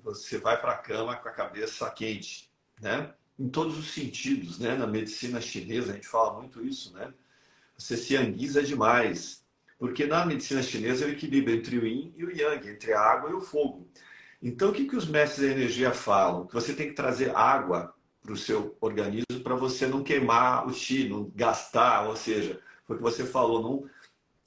Você vai para a cama com a cabeça quente, né? em todos os sentidos, né? Na medicina chinesa a gente fala muito isso, né? Você se anguisa demais, porque na medicina chinesa é o equilíbrio entre o yin e o yang, entre a água e o fogo. Então, o que, que os mestres da energia falam? Que você tem que trazer água para o seu organismo para você não queimar o chi, não gastar, ou seja, foi o que você falou, não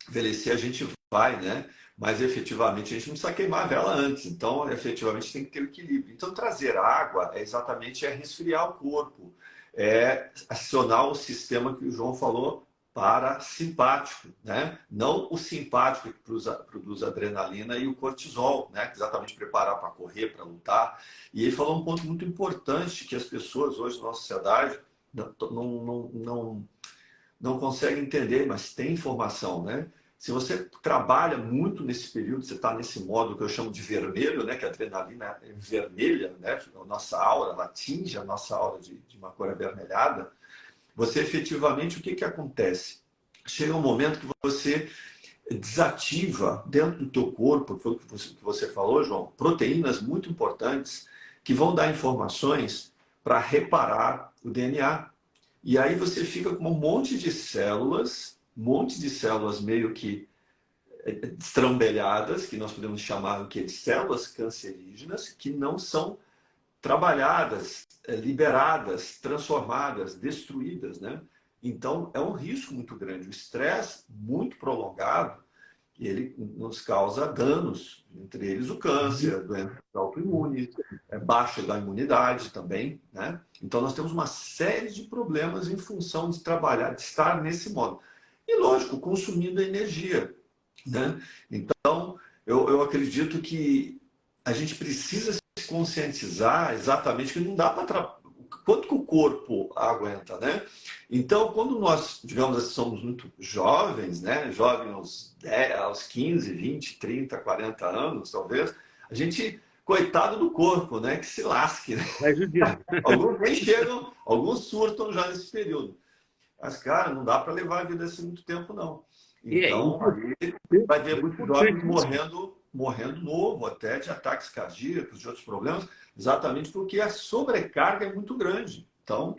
envelhecer a gente vai, né? Mas efetivamente a gente não precisa queimar a vela antes, então efetivamente tem que ter o equilíbrio. Então, trazer água é exatamente resfriar o corpo, é acionar o sistema que o João falou parasimpático, né? Não o simpático que produz adrenalina e o cortisol, né? Que exatamente preparar para correr, para lutar. E ele falou um ponto muito importante que as pessoas hoje na nossa sociedade não conseguem entender, mas tem informação, né? Se você trabalha muito nesse período, você está nesse modo que eu chamo de vermelho, né? Que a adrenalina é vermelha, né? A nossa aura, ela atinge a nossa aura de uma cor avermelhada. Você efetivamente, o que, que acontece? Chega um momento que você desativa dentro do teu corpo, que foi o que você falou, João, proteínas muito importantes que vão dar informações para reparar o DNA. E aí você fica com um monte de células meio que estrambelhadas, que nós podemos chamar de células cancerígenas, que não são trabalhadas, liberadas, transformadas, destruídas, né? Então, é um risco muito grande. O estresse muito prolongado, ele nos causa danos, entre eles o câncer, doença autoimune, baixa da imunidade também, né? Então, nós temos uma série de problemas em função de trabalhar, de estar nesse modo. E, lógico, consumindo energia, né? Então, eu acredito que a gente precisa se conscientizar exatamente que não dá para quanto que o corpo aguenta, né? Então, quando nós, digamos assim, somos muito jovens, né? Jovens aos 15, 20, 30, 40 anos, talvez, a gente, coitado do corpo, né? Que se lasque, né? Vai judiando. Alguns nem chegam, alguns surtam já nesse período. Mas, cara, não dá para levar a vida assim muito tempo, não. E é Então, aí vai ver muitos jovens morrendo novo, até de ataques cardíacos, de outros problemas, exatamente porque a sobrecarga é muito grande. Então,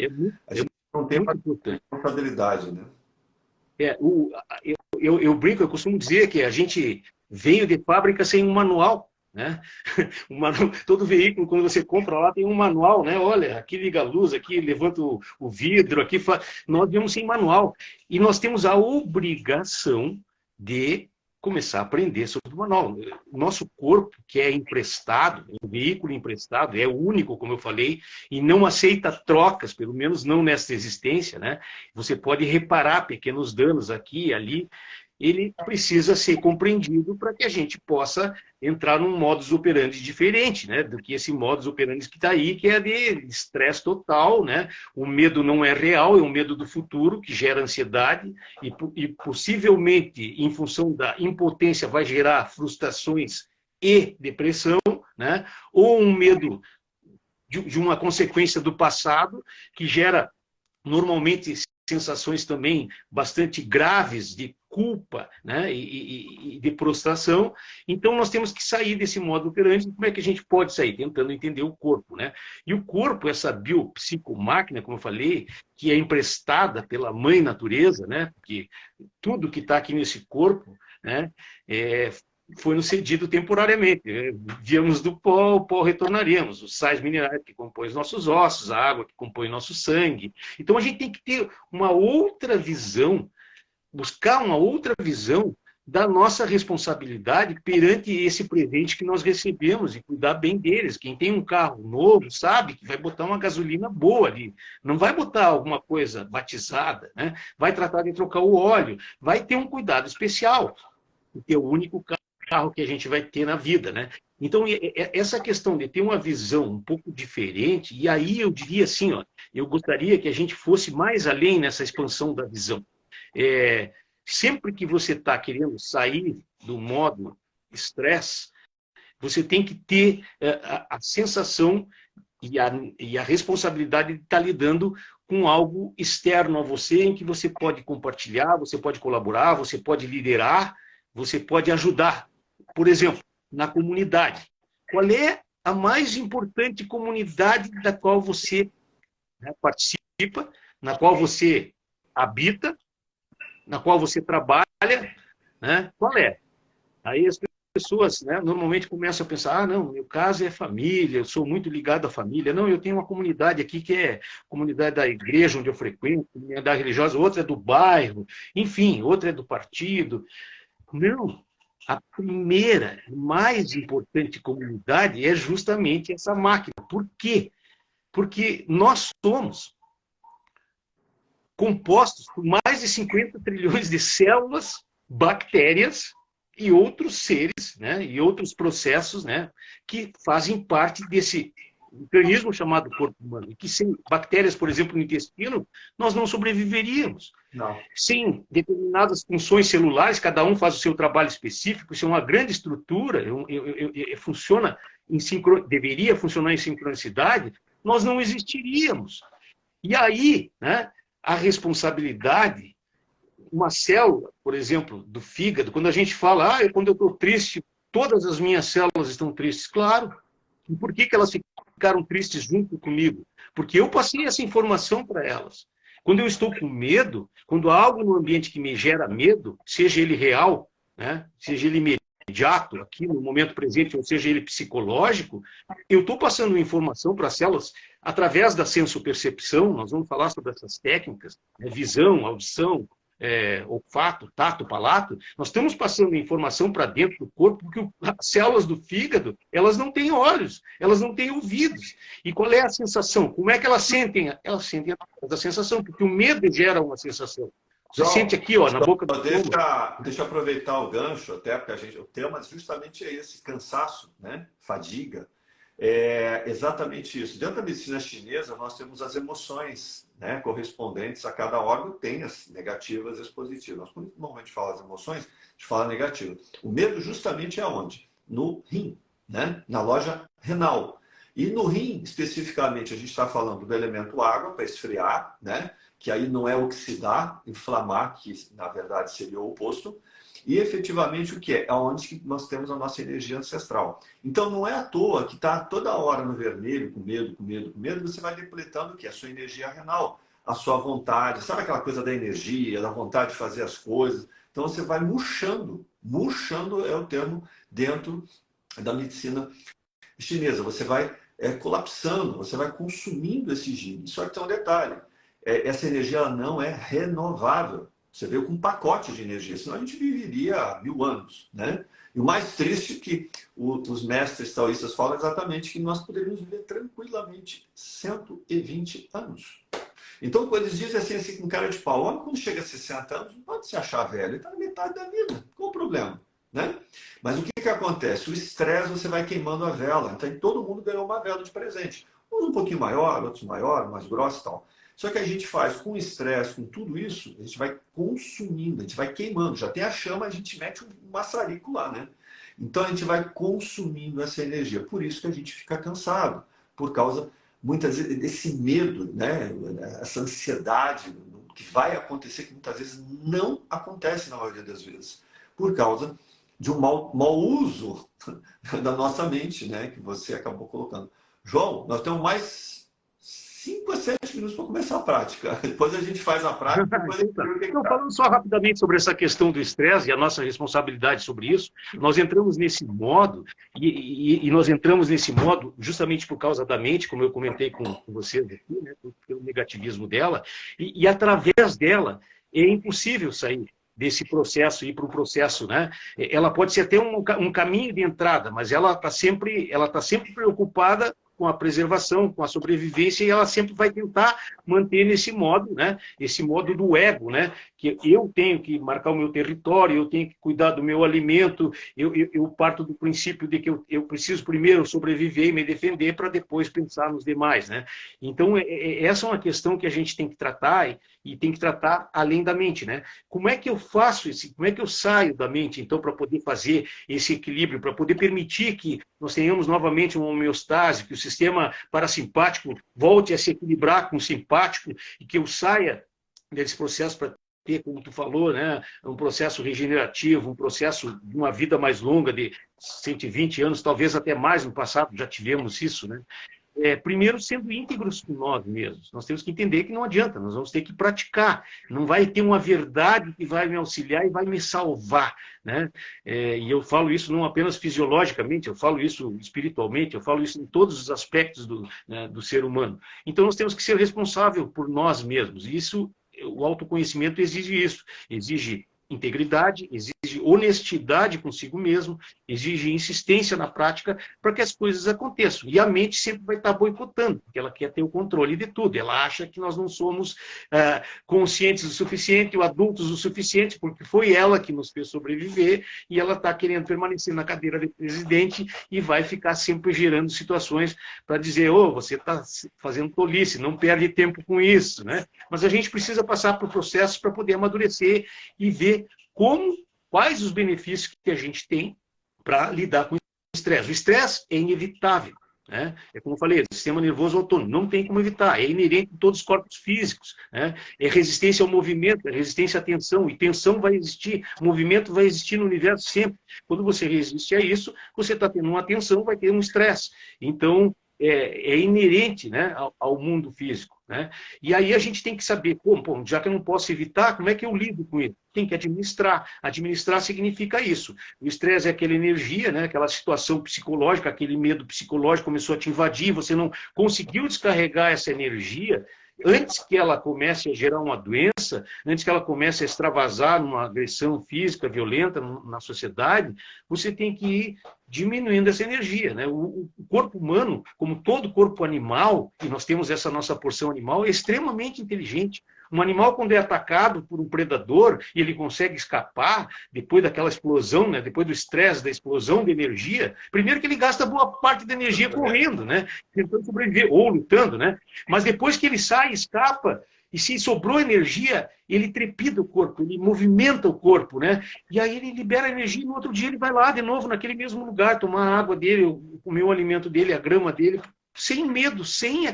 a gente não tem muito importante. responsabilidade, né? Eu brinco, eu costumo dizer que a gente veio de fábrica sem um manual, né? Todo veículo, quando você compra lá, tem um manual, né? Olha, aqui liga a luz, aqui levanta o vidro, aqui nós viemos sem manual. E nós temos a obrigação de começar a aprender sobre o manual. O nosso corpo, que é emprestado, é um veículo emprestado, é único, como eu falei, e não aceita trocas, pelo menos não nesta existência, né? Você pode reparar pequenos danos aqui e ali, ele precisa ser compreendido para que a gente possa entrar num modus operandi diferente, né, do que esse modus operandi que está aí, que é de estresse total, né? O medo não é real, é um medo do futuro que gera ansiedade e possivelmente, em função da impotência, vai gerar frustrações e depressão, né? Ou um medo de uma consequência do passado que gera normalmente sensações também bastante graves de culpa, né, e de prostração. Então, nós temos que sair desse modo operante. Como é que a gente pode sair? Tentando entender o corpo, né? E o corpo, essa biopsicomáquina, como eu falei, que é emprestada pela mãe natureza, né, porque tudo que está aqui nesse corpo, né, foi nos cedido temporariamente. Viemos do pó, o pó retornaríamos. Os sais minerais que compõem os nossos ossos, a água que compõe o nosso sangue. Então, a gente tem que ter uma outra visão, buscar uma outra visão da nossa responsabilidade perante esse presente que nós recebemos e cuidar bem deles. Quem tem um carro novo sabe que vai botar uma gasolina boa ali, não vai botar alguma coisa batizada, né? Vai tratar de trocar o óleo, vai ter um cuidado especial, porque é o único carro que a gente vai ter na vida, né? Então, essa questão de ter uma visão um pouco diferente, e aí eu diria assim, ó, eu gostaria que a gente fosse mais além nessa expansão da visão. Sempre que você está querendo sair do modo estresse, você tem que ter a sensação e a responsabilidade de estar lidando com algo externo a você, em que você pode compartilhar, você pode colaborar, você pode liderar, você pode ajudar. Por exemplo, na comunidade. Qual é a mais importante comunidade da qual você né, participa, na qual você habita, na qual você trabalha, né? Qual é? Aí as pessoas, né, normalmente começam a pensar, não, meu caso é família, eu sou muito ligado à família. Não, eu tenho uma comunidade aqui que é a comunidade da igreja onde eu frequento, comunidade religiosa, outra é do bairro, enfim, outra é do partido. Não, a primeira, mais importante comunidade é justamente essa máquina. Por quê? Porque nós somos compostos por mais de 50 trilhões de células, bactérias e outros seres, né, e outros processos, né, que fazem parte desse organismo chamado corpo humano. E que sem bactérias, por exemplo, no intestino, nós não sobreviveríamos. Não. Sem determinadas funções celulares, cada um faz o seu trabalho específico, isso é uma grande estrutura, funciona deveria funcionar em sincronicidade, nós não existiríamos. E aí, né, a responsabilidade, uma célula, por exemplo, do fígado, quando a gente fala, quando eu estou triste, todas as minhas células estão tristes. Claro. E por que elas ficaram tristes junto comigo? Porque eu passei essa informação para elas. Quando eu estou com medo, quando há algo no ambiente que me gera medo, seja ele real, né, seja ele imediato, aqui no momento presente, ou seja ele psicológico, eu estou passando informação para as células através da sensopercepção. Nós vamos falar sobre essas técnicas, né, visão, audição, olfato, tato, palato. Nós estamos passando informação para dentro do corpo, porque as células do fígado, elas não têm olhos, elas não têm ouvidos. E qual é a sensação? Como é que elas sentem? Elas sentem a sensação, porque o medo gera uma sensação. Você sente aqui, ó, na boca do estômago. Deixa eu aproveitar o gancho, até porque o tema justamente é esse, cansaço, né? Fadiga. É exatamente isso. Dentro da medicina chinesa, nós temos as emoções, né, correspondentes a cada órgão, tem as negativas e as positivas. Nós, quando normalmente fala as emoções, a gente fala negativa. O medo justamente é onde? No rim, né? Na loja renal. E no rim, especificamente, a gente está falando do elemento água, para esfriar, né? Que aí não é oxidar, inflamar, que na verdade seria o oposto. E efetivamente o que é? É onde que nós temos a nossa energia ancestral. Então não é à toa que está toda hora no vermelho, com medo, com medo, com medo, você vai depletando o que? A sua energia renal, a sua vontade, sabe aquela coisa da energia, da vontade de fazer as coisas? Então você vai murchando. Murchando é o termo dentro da medicina chinesa. Você vai colapsando, você vai consumindo esse genes. Só que tem um detalhe, essa energia ela não é renovável. Você veio com um pacote de energia, senão a gente viveria 1000 anos, né? E o mais triste é que os mestres taoístas falam exatamente que nós poderíamos viver tranquilamente 120 anos. Então, quando eles dizem assim com cara de pau, homem, quando chega a 60 anos, não pode se achar velho, ele está na metade da vida. Qual o problema? Né? Mas o que acontece? O estresse, você vai queimando a vela. Então, todo mundo ganhou uma vela de presente. Uns um pouquinho maior, outros maior, mais grosso e tal. Só que a gente faz com estresse, com tudo isso, a gente vai consumindo, a gente vai queimando. Já tem a chama, a gente mete um maçarico lá, né? Então a gente vai consumindo essa energia. Por isso que a gente fica cansado, por causa, muitas vezes, desse medo, né? Essa ansiedade que vai acontecer, que muitas vezes não acontece na maioria das vezes, por causa de um mau uso da nossa mente, né? Que você acabou colocando. João, nós temos mais 5 a 7 minutos para começar a prática. Depois a gente faz a prática. Então, falando só rapidamente sobre essa questão do estresse e a nossa responsabilidade sobre isso, nós entramos nesse modo, e nós entramos nesse modo justamente por causa da mente, como eu comentei com vocês aqui, né, pelo negativismo dela, e através dela é impossível sair desse processo, ir para o processo, né? Ela pode ser até um caminho de entrada, mas ela está sempre preocupada com a preservação, com a sobrevivência, e ela sempre vai tentar manter nesse modo, né? Esse modo do ego, né? Que eu tenho que marcar o meu território, eu tenho que cuidar do meu alimento, eu parto do princípio de que eu preciso primeiro sobreviver e me defender para depois pensar nos demais, né? Então, essa é uma questão que a gente tem que tratar e tem que tratar além da mente, né? Como é que eu faço como é que eu saio da mente, então, para poder fazer esse equilíbrio, para poder permitir que nós tenhamos novamente uma homeostase, que o sistema parasimpático volte a se equilibrar com o simpático e que eu saia desse processo para ter, como tu falou, né, um processo regenerativo, um processo de uma vida mais longa, de 120 anos, talvez até mais no passado, já tivemos isso, né? primeiro sendo íntegros com nós mesmos. Nós temos que entender que não adianta, nós vamos ter que praticar. Não vai ter uma verdade que vai me auxiliar e vai me salvar, né? E eu falo isso não apenas fisiologicamente, eu falo isso espiritualmente, eu falo isso em todos os aspectos do ser humano. Então nós temos que ser responsáveis por nós mesmos. Isso, o autoconhecimento exige isso, exige integridade, exige honestidade consigo mesmo, exige insistência na prática para que as coisas aconteçam. E a mente sempre vai estar boicotando, porque ela quer ter o controle de tudo. Ela acha que nós não somos conscientes o suficiente, ou adultos o suficiente, porque foi ela que nos fez sobreviver e ela está querendo permanecer na cadeira de presidente e vai ficar sempre gerando situações para dizer, você está fazendo tolice, não perde tempo com isso, né? Mas a gente precisa passar por processos para poder amadurecer e ver quais os benefícios que a gente tem para lidar com o estresse. O estresse é inevitável, né? É como eu falei, o sistema nervoso autônomo não tem como evitar, é inerente em todos os corpos físicos, né? É resistência ao movimento, é resistência à tensão, e tensão vai existir, movimento vai existir no universo sempre. Quando você resiste a isso, você está tendo uma tensão, vai ter um estresse. Então, é inerente, né, ao mundo físico, né? E aí a gente tem que saber, já que eu não posso evitar, como é que eu lido com isso? Tem que administrar. Administrar significa isso. O estresse é aquela energia, né, aquela situação psicológica, aquele medo psicológico começou a te invadir, você não conseguiu descarregar essa energia. Antes que ela comece a gerar uma doença, antes que ela comece a extravasar numa agressão física violenta na sociedade, você tem que ir diminuindo essa energia, né? O corpo humano, como todo corpo animal, e nós temos essa nossa porção animal, é extremamente inteligente. Um animal, quando é atacado por um predador e ele consegue escapar, depois daquela explosão, né, depois do estresse, da explosão de energia, primeiro que ele gasta boa parte da energia correndo, né, tentando sobreviver, ou lutando, né? Mas depois que ele sai, escapa, e se sobrou energia, ele trepida o corpo, ele movimenta o corpo, né? E aí ele libera energia e no outro dia ele vai lá de novo naquele mesmo lugar, tomar a água dele, comer o alimento dele, a grama dele, sem medo, sem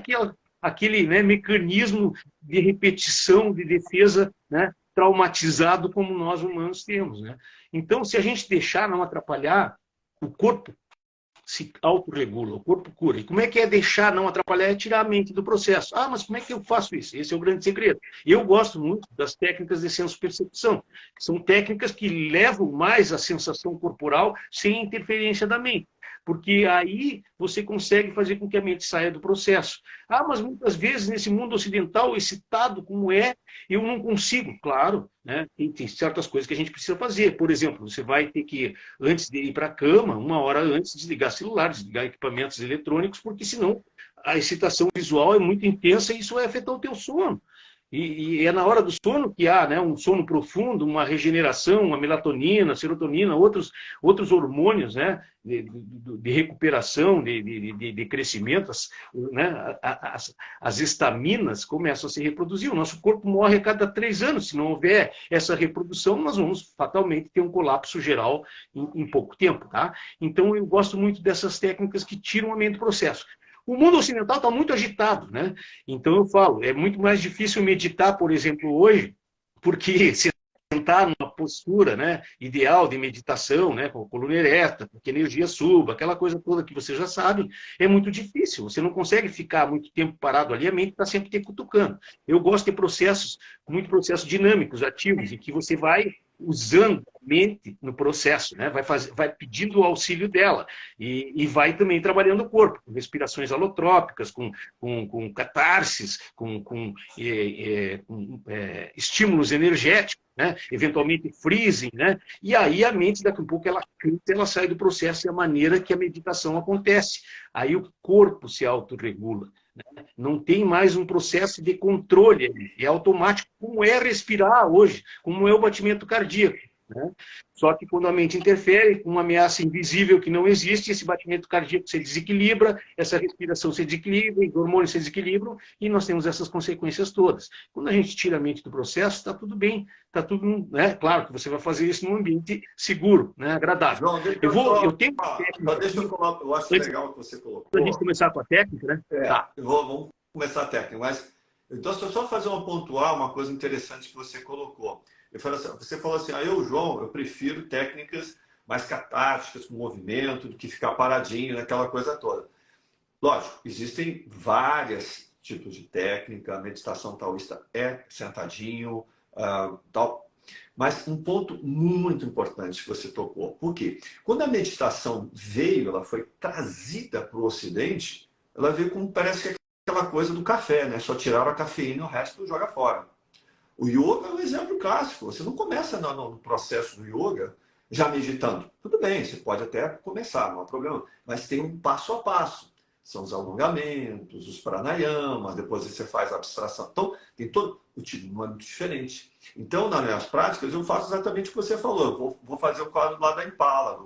aquele, né, mecanismo de repetição, de defesa, né, traumatizado como nós humanos temos, né? Então, se a gente deixar não atrapalhar, o corpo se autorregula, o corpo cura. E como é que é deixar não atrapalhar? É tirar a mente do processo. Mas como é que eu faço isso? Esse é o grande segredo. Eu gosto muito das técnicas de senso-percepção. São técnicas que levam mais a sensação corporal sem interferência da mente. Porque aí você consegue fazer com que a mente saia do processo. Mas muitas vezes nesse mundo ocidental, excitado como eu não consigo. Claro, né? Tem certas coisas que a gente precisa fazer. Por exemplo, você vai ter que, antes de ir para a cama, 1 hora antes, desligar celular, desligar equipamentos eletrônicos, porque senão a excitação visual é muito intensa e isso vai afetar o teu sono. E é na hora do sono que há, né, um sono profundo, uma regeneração, uma melatonina, serotonina, outros hormônios, né, de recuperação, de crescimento, né, as estaminas começam a se reproduzir. O nosso corpo morre a cada 3 anos. Se não houver essa reprodução, nós vamos fatalmente ter um colapso geral em pouco tempo. Tá? Então, eu gosto muito dessas técnicas que tiram a mente do processo. O mundo ocidental está muito agitado, né? Então eu falo, é muito mais difícil meditar, por exemplo, hoje, porque sentar numa postura, né, ideal de meditação, né, com a coluna ereta, para que a energia suba, aquela coisa toda que você já sabe, é muito difícil. Você não consegue ficar muito tempo parado ali, a mente está sempre te cutucando. Eu gosto de processos dinâmicos, ativos, em que você vai usando a mente no processo, né? Vai pedindo o auxílio dela e vai também trabalhando o corpo, com respirações alotrópicas, com catarses, com estímulos energéticos, né? Eventualmente freezing, né? E aí a mente, daqui a um pouco, ela sai do processo e a maneira que a meditação acontece. Aí o corpo se autorregula. Não tem mais um processo de controle, é automático, como é respirar hoje, como é o batimento cardíaco. Né? Só que quando a mente interfere, com uma ameaça invisível que não existe, esse batimento cardíaco se desequilibra, essa respiração se desequilibra, os hormônios se desequilibram, e nós temos essas consequências todas. Quando a gente tira a mente do processo, está tudo bem, está tudo, né? Claro que você vai fazer isso num ambiente seguro, né? Agradável. João, eu tenho eu acho legal o que você colocou. Para a gente começar com a técnica, né? Tá. Vamos começar a técnica, mas então só fazer uma coisa interessante que você colocou. Você falou assim, João, eu prefiro técnicas mais catárticas, com movimento, do que ficar paradinho naquela coisa toda. Lógico, existem vários tipos de técnica, a meditação taoísta é sentadinho, tal. Mas um ponto muito importante que você tocou, por quê? Quando a meditação veio, ela foi trazida para o Ocidente, ela veio como parece que é aquela coisa do café, né? Só tiraram a cafeína e o resto joga fora. O yoga é um exemplo clássico. Você não começa no processo do yoga já meditando. Tudo bem, você pode até começar, não há problema. Mas tem um passo a passo. São os alongamentos, os pranayamas, depois você faz a abstração. Então, tem todo o tipo, não é muito diferente. Então, nas minhas práticas, eu faço exatamente o que você falou. Eu vou fazer o quadro lá da Impala,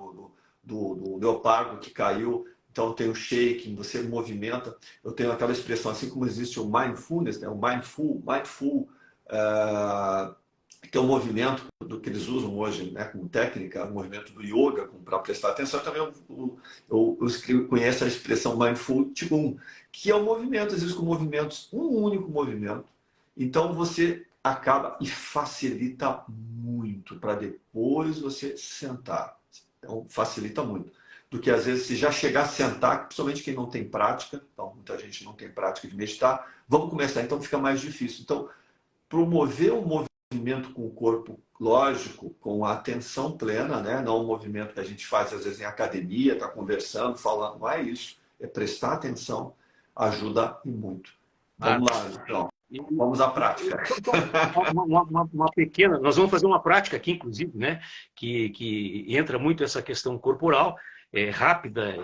do leopardo que caiu. Então, tem o shaking, você movimenta. Eu tenho aquela expressão, assim como existe o mindfulness, né? O mindful, que é um movimento do que eles usam hoje, né, como técnica, o movimento do yoga, para prestar atenção. Também eu conheço a expressão Mindful Qigong, que é um movimento, às vezes com movimentos, um único movimento. Então você acaba e facilita muito para depois você sentar. Então facilita muito. Do que às vezes se já chegar a sentar, principalmente quem não tem prática, então muita gente não tem prática de meditar, vamos começar, então fica mais difícil. Então, promover um movimento com o corpo lógico, com a atenção plena, né? Não um movimento que a gente faz às vezes em academia, está conversando, falando, não é isso. É prestar atenção, ajuda e muito. Ah, Vamos lá, então. Vamos à prática. uma pequena, nós vamos fazer uma prática aqui, inclusive, né? Que entra muito essa questão corporal. Rápida,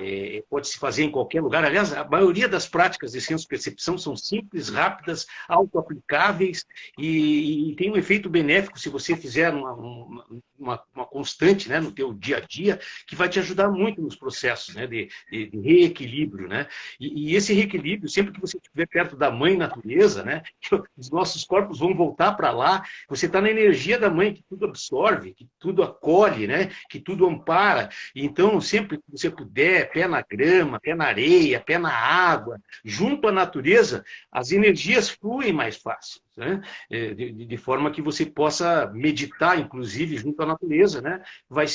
pode se fazer em qualquer lugar. Aliás, a maioria das práticas de senso-percepção são simples, rápidas, auto-aplicáveis e tem um efeito benéfico se você fizer uma constante, né, no teu dia a dia, que vai te ajudar muito nos processos, né, de reequilíbrio. Né? E esse reequilíbrio, sempre que você estiver perto da mãe natureza, né, os nossos corpos vão voltar para lá, você está na energia da mãe, que tudo absorve, que tudo acolhe, né, que tudo ampara. Então, sempre que você puder, pé na grama, pé na areia, pé na água, junto à natureza, as energias fluem mais fácil, né? De forma que você possa meditar, inclusive, junto à natureza, né? Vai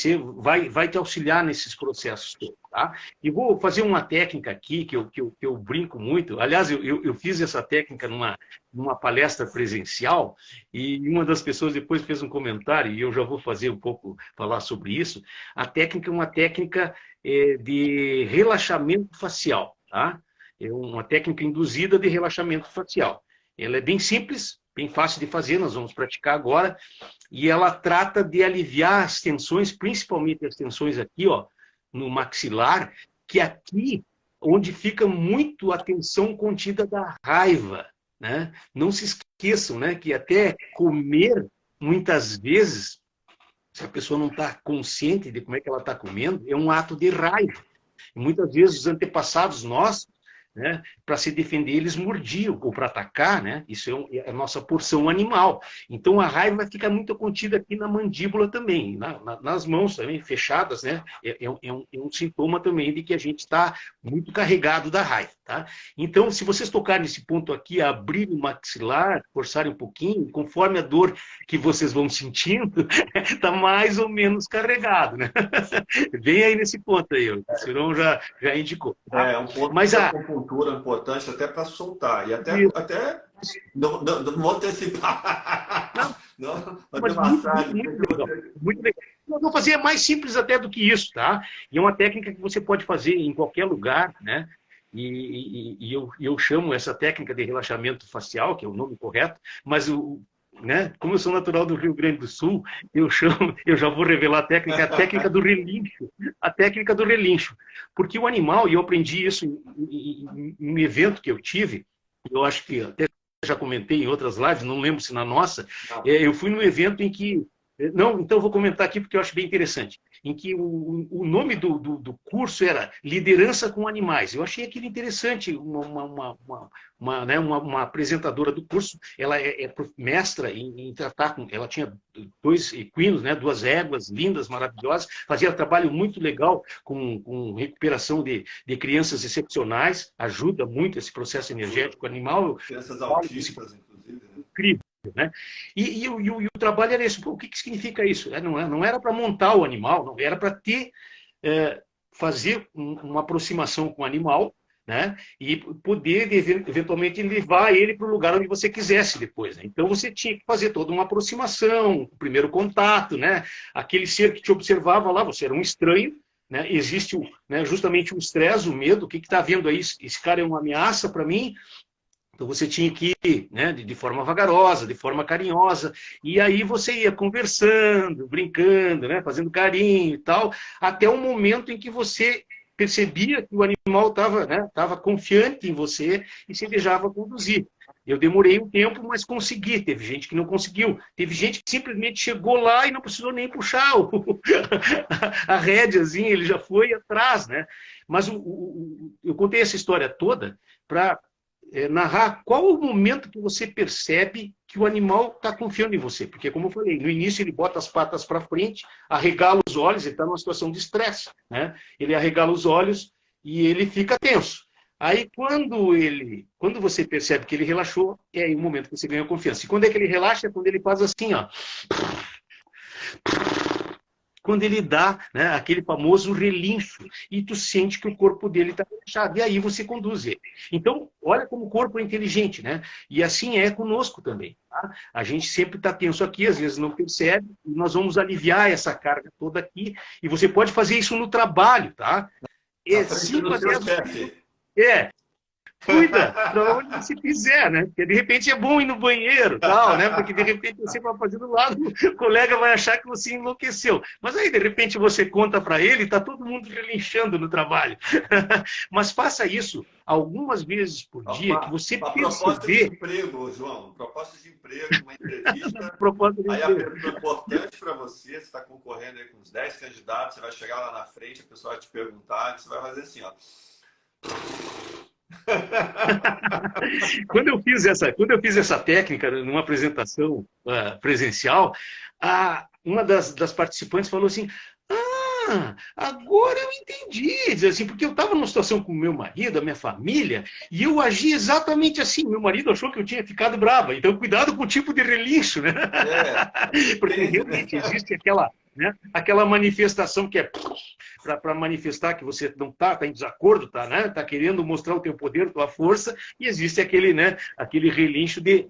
te auxiliar nesses processos todos, tá? E vou fazer uma técnica aqui que eu brinco muito. Aliás, eu fiz essa técnica numa palestra presencial e uma das pessoas depois fez um comentário, e eu já vou fazer um pouco, falar sobre isso. A técnica é uma técnica de relaxamento facial, tá? É uma técnica induzida de relaxamento facial. Ela é bem simples, bem fácil de fazer, nós vamos praticar agora, e ela trata de aliviar as tensões, principalmente as tensões aqui, ó, no maxilar, que é aqui onde fica muito a tensão contida da raiva, né? Não se esqueçam, né, que até comer, muitas vezes, se a pessoa não está consciente de como é que ela está comendo, é um ato de raiva. E muitas vezes os antepassados nossos, né, para se defender, eles mordiam, ou para atacar, né? Isso é a nossa porção animal. Então a raiva fica muito contida aqui na mandíbula também, nas mãos também, fechadas, né? É um sintoma também de que a gente está muito carregado da raiva, tá? Então, se vocês tocarem nesse ponto aqui, abrir o maxilar, forçarem um pouquinho, conforme a dor que vocês vão sentindo, está mais ou menos carregado, né? Bem aí nesse ponto aí, o Cirão já indicou. Tá? É um ponto Mas de acupuntura importante até para soltar. E até não vou antecipar. Não, fazer mas muito, massagem. muito legal. Muito legal. Eu vou fazer mais simples até do que isso, tá? E é uma técnica que você pode fazer em qualquer lugar, né? E eu chamo essa técnica de relaxamento facial, que é o nome correto, mas né? Como eu sou natural do Rio Grande do Sul, eu já vou revelar a técnica do relincho, a técnica do relincho, porque o animal, e eu aprendi isso em um evento que eu tive, eu acho que até já comentei em outras lives, não lembro se na nossa, eu fui num evento em que, não, então eu vou comentar aqui porque eu acho bem interessante, em que o nome do curso era Liderança com Animais. Eu achei aquilo interessante, uma apresentadora do curso, ela é mestra em tratar com, ela tinha 2 equinos, né, 2 éguas lindas, maravilhosas, fazia trabalho muito legal com recuperação de crianças excepcionais, ajuda muito esse processo energético animal. Crianças autistas, inclusive. Né? Incrível. Né? E o trabalho era isso. Pô, o que significa isso? Não era para montar o animal, não era para fazer uma aproximação com o animal, né? E poder, eventualmente, levar ele para o lugar onde você quisesse depois, né? Então, você tinha que fazer toda uma aproximação, o primeiro contato, né? Aquele ser que te observava lá, você era um estranho, né? Existe né, justamente o estresse, o medo, o que está vendo aí? Esse cara é uma ameaça para mim. Então você tinha que ir, né, de forma vagarosa, de forma carinhosa, e aí você ia conversando, brincando, né, fazendo carinho e tal, até o momento em que você percebia que o animal estava, né, tava confiante em você e se deixava conduzir. Eu demorei um tempo, mas consegui. Teve gente que não conseguiu. Teve gente que simplesmente chegou lá e não precisou nem puxar a rédeazinha, ele já foi atrás, né? Mas eu contei essa história toda para narrar qual o momento que você percebe que o animal está confiando em você. Porque, como eu falei, no início ele bota as patas para frente, arregala os olhos, ele está numa situação de estresse, né? Ele arregala os olhos e ele fica tenso. Aí, quando você percebe que ele relaxou, é aí o momento que você ganha confiança. E quando é que ele relaxa? É quando ele faz assim, ó. Quando ele dá, né, aquele famoso relincho, e tu sente que o corpo dele está relaxado, e aí você conduz ele. Então, olha como o corpo é inteligente, né? E assim é conosco também. Tá? A gente sempre está tenso aqui, às vezes não percebe, e nós vamos aliviar essa carga toda aqui, e você pode fazer isso no trabalho, tá? Na frente do seu chefe. Cuida para onde você quiser, né? Porque de repente é bom ir no banheiro, tal, né? Porque de repente você vai fazer do lado, o colega vai achar que você enlouqueceu. Mas aí de repente você conta para ele, está todo mundo relinchando no trabalho. Mas faça isso algumas vezes por dia, que você uma perceber... proposta de emprego, João, proposta de emprego, uma entrevista. Proposta de aí emprego. a pergunta importante para você, você está concorrendo aí com uns 10 candidatos, você vai chegar lá na frente, a pessoa vai te perguntar, você vai fazer assim, ó. Quando eu fiz essa técnica numa apresentação presencial, uma das participantes falou assim: agora eu entendi. Diz assim, porque eu estava numa situação com o meu marido, a minha família, e eu agi exatamente assim. Meu marido achou que eu tinha ficado brava. Então, cuidado com o tipo de relincho, né? Porque realmente existe aquela manifestação que é para manifestar que você não está em desacordo, tá querendo mostrar o teu poder, tua força, e existe aquele relincho de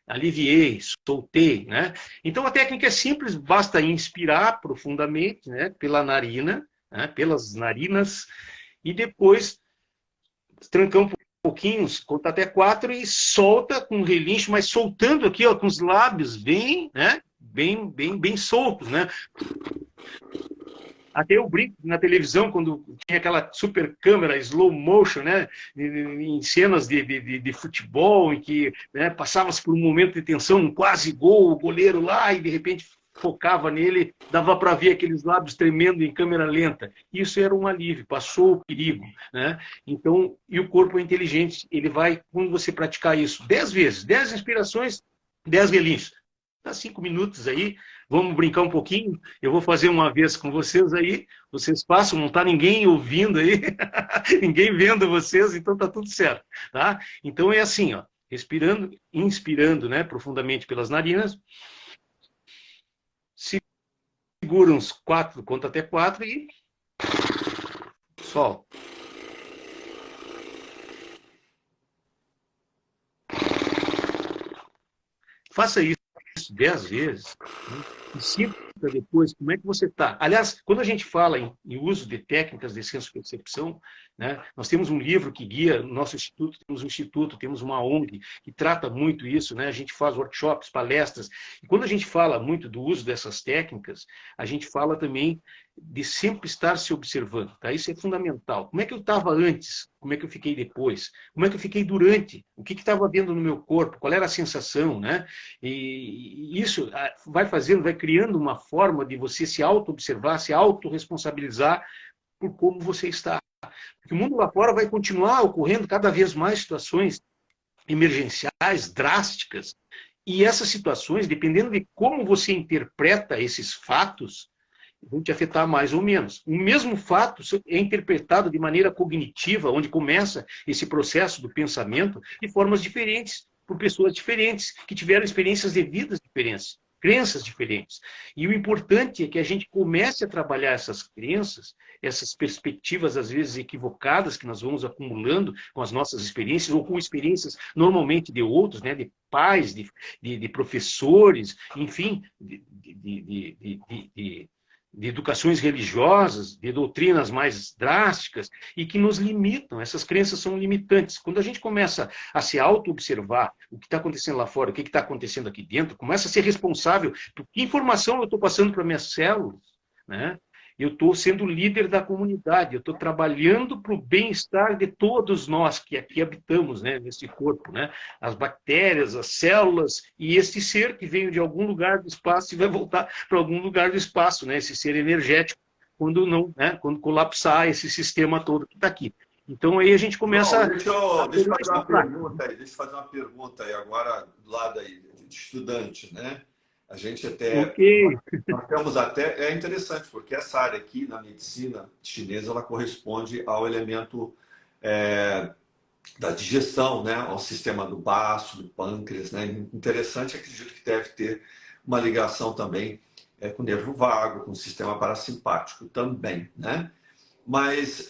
aliviei, soltei, né? Então a técnica é simples, basta inspirar profundamente, né, pela narina, né, pelas narinas, e depois trancar um pouquinho, conta até 4 e solta com o relincho, mas soltando aqui, ó, com os lábios bem, né, bem soltos, né? Até eu brinco na televisão, quando tinha aquela super câmera, slow motion, né? Em cenas de futebol, em que, né, passava-se por um momento de tensão, um quase gol, o goleiro lá, e de repente focava nele, dava para ver aqueles lábios tremendo em câmera lenta. Isso era um alívio, passou o perigo, né? Então, e o corpo é inteligente, ele vai, quando você praticar isso 10 vezes, 10 inspirações, 10 relinchos. Dá 5 minutos aí, vamos brincar um pouquinho. Eu vou fazer uma vez com vocês aí, vocês passam, não está ninguém ouvindo aí, ninguém vendo vocês, então está tudo certo, tá? Então é assim, ó, respirando, inspirando, né, profundamente pelas narinas, segura uns 4, conta até 4 e solta. Faça isso 10 vezes, né? E sinta depois como é que você está. Aliás, quando a gente fala em uso de técnicas de senso-percepção, né, nós temos um livro que guia o nosso instituto, temos uma ONG que trata muito isso, né? A gente faz workshops, palestras, e quando a gente fala muito do uso dessas técnicas, a gente fala também de sempre estar se observando, tá? Isso é fundamental. Como é que eu estava antes? Como é que eu fiquei depois? Como é que eu fiquei durante? O que estava dentro no meu corpo? Qual era a sensação, né? E isso vai fazendo, vai criando uma forma de você se auto-observar, se autorresponsabilizar por como você está. Porque o mundo lá fora vai continuar ocorrendo cada vez mais situações emergenciais, drásticas, e essas situações, dependendo de como você interpreta esses fatos, vão te afetar mais ou menos. O mesmo fato é interpretado de maneira cognitiva, onde começa esse processo do pensamento, de formas diferentes, por pessoas diferentes, que tiveram experiências de vidas diferentes. crenças diferentes. E o importante é que a gente comece a trabalhar essas crenças, essas perspectivas, às vezes, equivocadas, que nós vamos acumulando com as nossas experiências, ou com experiências, normalmente, de outros, né? De pais, de professores, enfim, de educações religiosas, de doutrinas mais drásticas, e que nos limitam. Essas crenças são limitantes. Quando a gente começa a se auto-observar o que está acontecendo lá fora, o que está acontecendo aqui dentro, começa a ser responsável por que informação eu estou passando para minhas células, né? Eu estou sendo líder da comunidade, eu estou trabalhando para o bem-estar de todos nós que aqui habitamos, né, nesse corpo, né? As bactérias, as células e esse ser que veio de algum lugar do espaço e vai voltar para algum lugar do espaço, né? Esse ser energético, quando não, né? Quando colapsar esse sistema todo que está aqui. Então aí a gente começa João, a deixa eu tornar fazer isso uma prático. pergunta aí, deixa eu fazer uma pergunta aí agora do lado aí de estudante, né? A gente até Ok, nós temos até é interessante porque essa área aqui na medicina chinesa ela corresponde ao elemento é, da digestão, né? Ao sistema do baço, do pâncreas, né? Interessante, acredito que deve ter uma ligação também com o nervo vago, com o sistema parasimpático também, né? Mas,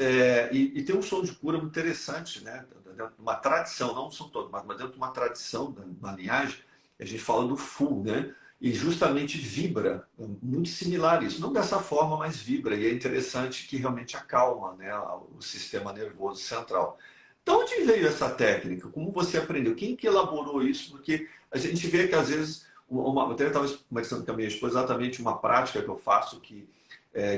e tem um som de cura muito interessante, né? Dentro de uma tradição, não são todos, mas dentro de uma tradição, de uma linhagem, a gente fala do Fu, né? E justamente vibra, muito similar a isso. Não dessa forma, mas vibra. E é interessante que realmente acalma, né, o sistema nervoso central. De onde veio essa técnica? Como você aprendeu? Quem que elaborou isso? Porque a gente vê que às vezes, eu até estava conversando com a minha esposa, exatamente uma prática que eu faço que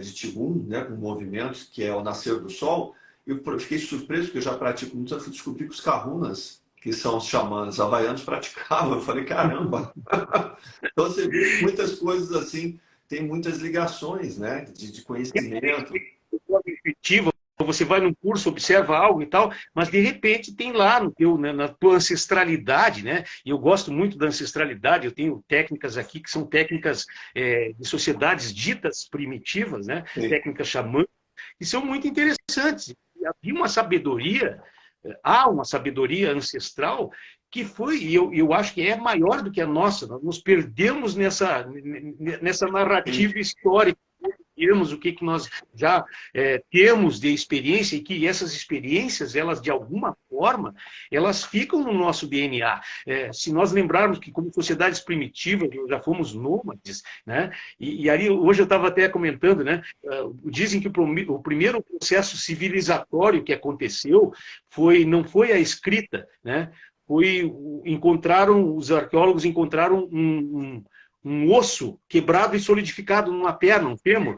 de Qigong, né, com movimentos, que é o nascer do sol, eu fiquei surpreso, porque eu já pratico muito, eu fui descobrir que os kahunas, que são os xamãs havaianos, praticavam. Eu falei, caramba! Então você vê que muitas coisas assim, tem muitas ligações, né, de conhecimento. intuitiva, você vai num curso, observa algo e tal, mas de repente tem lá no teu, né, na tua ancestralidade, né? E eu gosto muito da ancestralidade, eu tenho técnicas aqui que são técnicas de sociedades ditas primitivas, né? Sim. Técnicas xamânicas, que são muito interessantes. E havia uma sabedoria, há uma sabedoria ancestral que foi, e eu acho que é maior do que a nossa. Nós nos perdemos nessa narrativa histórica, temos o que nós já temos de experiência e que essas experiências, elas de alguma forma, elas ficam no nosso DNA. Se nós lembrarmos que como sociedades primitivas já fomos nômades, né? E ali hoje eu estava até comentando, né? Dizem que o primeiro processo civilizatório que aconteceu não foi a escrita, né? Os arqueólogos encontraram um osso quebrado e solidificado numa perna, um fêmur.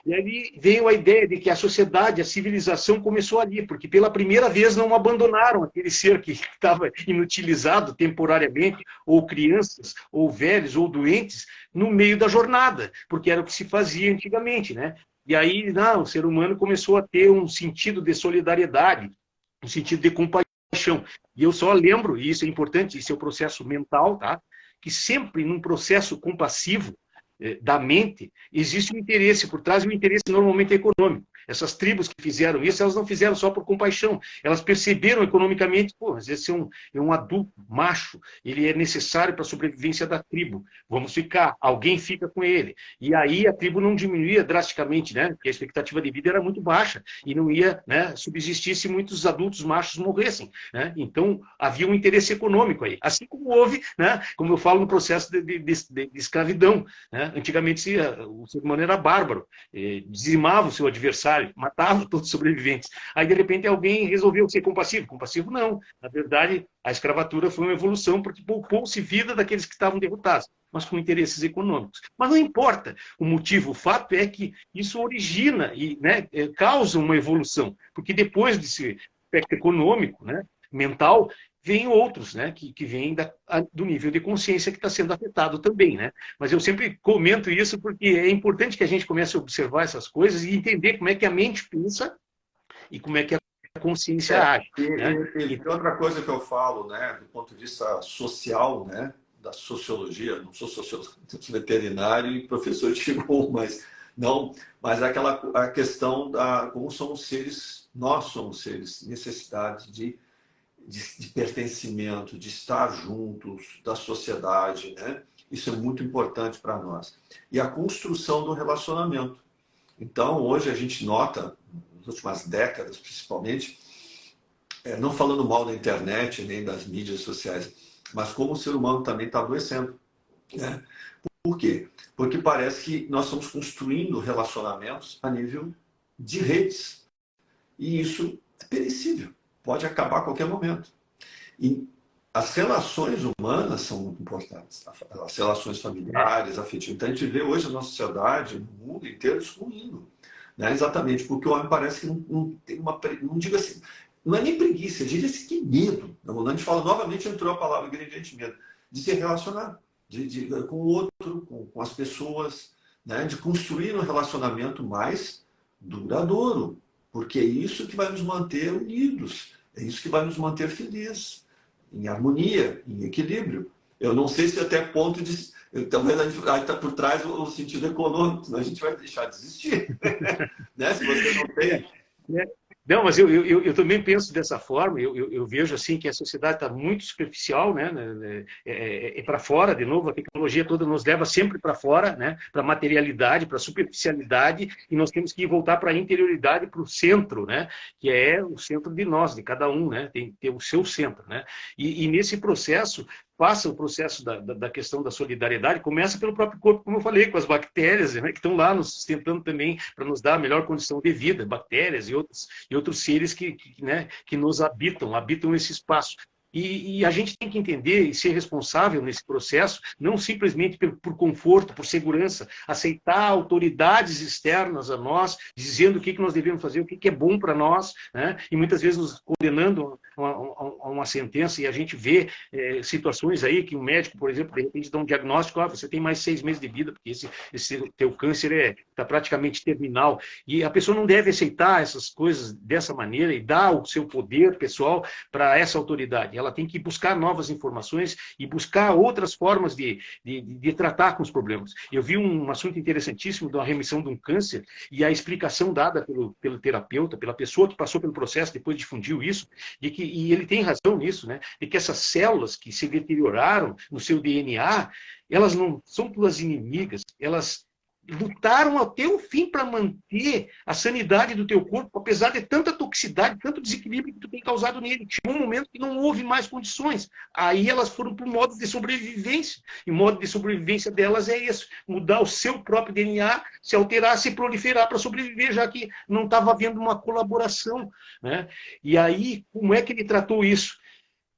E aí veio a ideia de que a sociedade, a civilização começou ali, porque pela primeira vez não abandonaram aquele ser que estava inutilizado temporariamente, ou crianças, ou velhos, ou doentes, no meio da jornada, porque era o que se fazia antigamente, né? E aí, não, o ser humano começou a ter um sentido de solidariedade, um sentido de compaixão. E eu só lembro, e isso é importante, isso é o processo mental, tá? Que sempre num processo compassivo da mente, existe um interesse por trás, e o interesse normalmente é econômico. Essas tribos que fizeram isso, elas não fizeram só por compaixão. Elas perceberam economicamente, pô, às vezes é um adulto macho, ele é necessário para a sobrevivência da tribo. Vamos ficar, alguém fica com ele. E aí a tribo não diminuía drasticamente, né? Porque a expectativa de vida era muito baixa e não ia, né, subsistir se muitos adultos machos morressem, né? Então havia um interesse econômico aí. Assim como houve, né, como eu falo no processo de escravidão, né? Antigamente o ser humano era bárbaro, dizimava o seu adversário, matava todos os sobreviventes. Aí, de repente, alguém resolveu ser compassivo. Compassivo não. Na verdade, a escravatura foi uma evolução porque poupou-se vida daqueles que estavam derrotados, mas com interesses econômicos. Mas não importa o motivo, o fato é que isso origina e, né, causa uma evolução, porque depois desse aspecto econômico, né, mental, vêm outros, né, que vêm do nível de consciência que está sendo afetado também, né? Mas eu sempre comento isso porque é importante que a gente comece a observar essas coisas e entender como é que a mente pensa e como é que a consciência age, né? E outra coisa que eu falo, né, do ponto de vista social, né, da sociologia, não sou sociólogo, sou veterinário e professor de Qigong, mas não, mas a questão da como somos seres, nós somos seres, necessidade de pertencimento, de estar juntos, da sociedade, né? Isso é muito importante para nós. E a construção do relacionamento. Então, hoje a gente nota, nas últimas décadas principalmente, não falando mal da internet nem das mídias sociais, mas como o ser humano também está adoecendo. Né? Por quê? Porque parece que nós estamos construindo relacionamentos a nível de redes. E isso é perecível, pode acabar a qualquer momento. E as relações humanas são muito importantes, as relações familiares, afetivas. Então a gente vê hoje na sociedade, no mundo inteiro, excluindo. Né? Exatamente, porque o homem parece que não tem uma. Não digo assim, não é nem preguiça, diria assim que medo. A gente fala novamente, entrou a palavra ingrediente medo, de se relacionar com o outro, com as pessoas, né? De construir um relacionamento mais duradouro. Porque é isso que vai nos manter unidos, é isso que vai nos manter felizes, em harmonia, em equilíbrio. Eu não sei se até ponto de. Talvez está por trás o sentido econômico, senão a gente vai deixar de existir. Né? Se você não tem. Não, mas eu também penso dessa forma, eu vejo assim que a sociedade está muito superficial, né? Para fora, de novo, a tecnologia toda nos leva sempre para fora, né? Para a materialidade, para a superficialidade, e nós temos que voltar para a interioridade, para o centro, né? Que é o centro de nós, de cada um, né? Tem que ter o seu centro, né? E nesse processo, passa o processo da questão da solidariedade, começa pelo próprio corpo, como eu falei, com as bactérias, né, que estão lá nos sustentando também para nos dar a melhor condição de vida, bactérias e outros seres né, que nos habitam esse espaço. E a gente tem que entender e ser responsável nesse processo, não simplesmente por conforto, por segurança, aceitar autoridades externas a nós, dizendo o que nós devemos fazer, o que é bom para nós, né? E muitas vezes nos condenando a uma sentença, e a gente vê situações aí que um médico, por exemplo, de repente dá um diagnóstico, você tem mais 6 meses de vida, porque esse teu câncer está praticamente terminal, e a pessoa não deve aceitar essas coisas dessa maneira e dar o seu poder pessoal para essa autoridade. Ela tem que buscar novas informações e buscar outras formas de tratar com os problemas. Eu vi um assunto interessantíssimo da remissão de um câncer e a explicação dada pelo terapeuta, pela pessoa que passou pelo processo, depois difundiu isso, e ele tem razão nisso, né? De que essas células que se deterioraram no seu DNA, elas não são tuas inimigas, elas lutaram até o fim para manter a sanidade do teu corpo, apesar de tanta toxicidade, tanto desequilíbrio que tu tem causado nele. Chegou um momento que não houve mais condições. Aí elas foram para o modo de sobrevivência. E o modo de sobrevivência delas é isso, mudar o seu próprio DNA, se alterar, se proliferar para sobreviver, já que não estava havendo uma colaboração. Né? E aí, como é que ele tratou isso?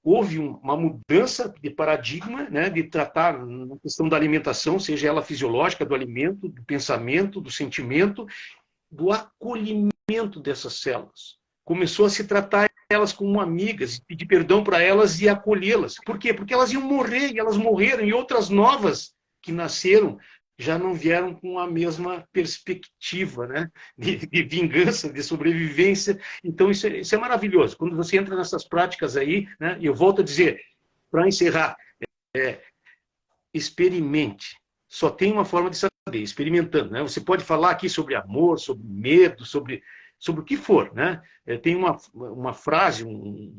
Houve uma mudança de paradigma, né, de tratar a questão da alimentação, seja ela fisiológica, do alimento, do pensamento, do sentimento, do acolhimento dessas células. Começou a se tratar elas como amigas, pedir perdão para elas e acolhê-las. Por quê? Porque elas iam morrer, e elas morreram, e outras novas que nasceram já não vieram com a mesma perspectiva, né? de vingança, de sobrevivência. Então, isso é maravilhoso. Quando você entra nessas práticas aí, né? E eu volto a dizer, para encerrar, experimente. Só tem uma forma de saber, experimentando. Né? Você pode falar aqui sobre amor, sobre medo, sobre o que for. Né? Tem uma frase, um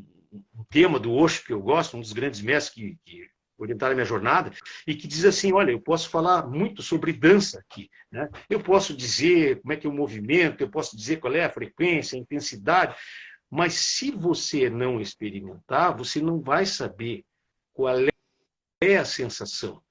tema do Osho que eu gosto, um dos grandes mestres que orientaram a minha jornada, e que diz assim, olha, eu posso falar muito sobre dança aqui, né? Eu posso dizer como é que é o movimento, eu posso dizer qual é a frequência, a intensidade, mas se você não experimentar, você não vai saber qual é a sensação,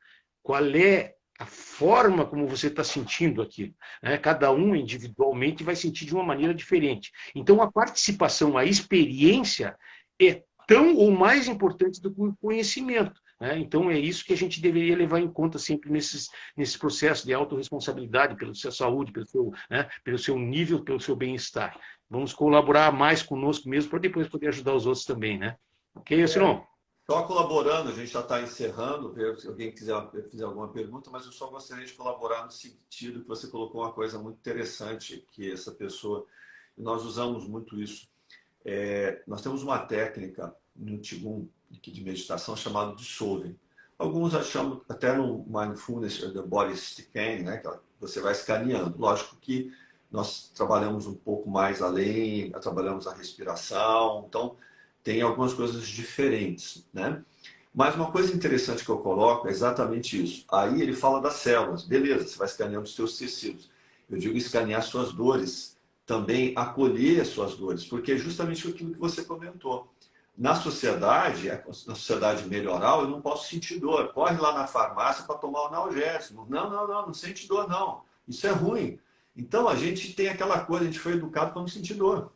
qual é a forma como você está sentindo aquilo. Né? Cada um individualmente vai sentir de uma maneira diferente. Então, a participação, a experiência é tão ou mais importante do que o conhecimento. Né? Então, é isso que a gente deveria levar em conta sempre nesse processo de autorresponsabilidade pela sua saúde, pelo seu nível, pelo seu bem-estar. Vamos colaborar mais conosco mesmo para depois poder ajudar os outros também. Né? Ok, Silão? Só colaborando, a gente já está encerrando, ver se alguém quiser fazer alguma pergunta, mas eu só gostaria de colaborar no sentido que você colocou uma coisa muito interessante, que essa pessoa, nós usamos muito isso. Nós temos uma técnica no Qigong de meditação chamada Dissolving. Alguns a chamam até no Mindfulness, the Body Scan, né, que você vai escaneando. Lógico que nós trabalhamos um pouco mais além, trabalhamos a respiração, então tem algumas coisas diferentes, né? Mas uma coisa interessante que eu coloco é exatamente isso. Aí ele fala das células. Beleza, você vai escaneando os seus tecidos. Eu digo escanear suas dores. Também acolher as suas dores. Porque é justamente aquilo que você comentou. Na sociedade melhoral, eu não posso sentir dor. Corre lá na farmácia para tomar o analgésico. Não, não, não, não sente dor, não. Isso é ruim. Então, a gente tem aquela coisa, a gente foi educado para não sentir dor.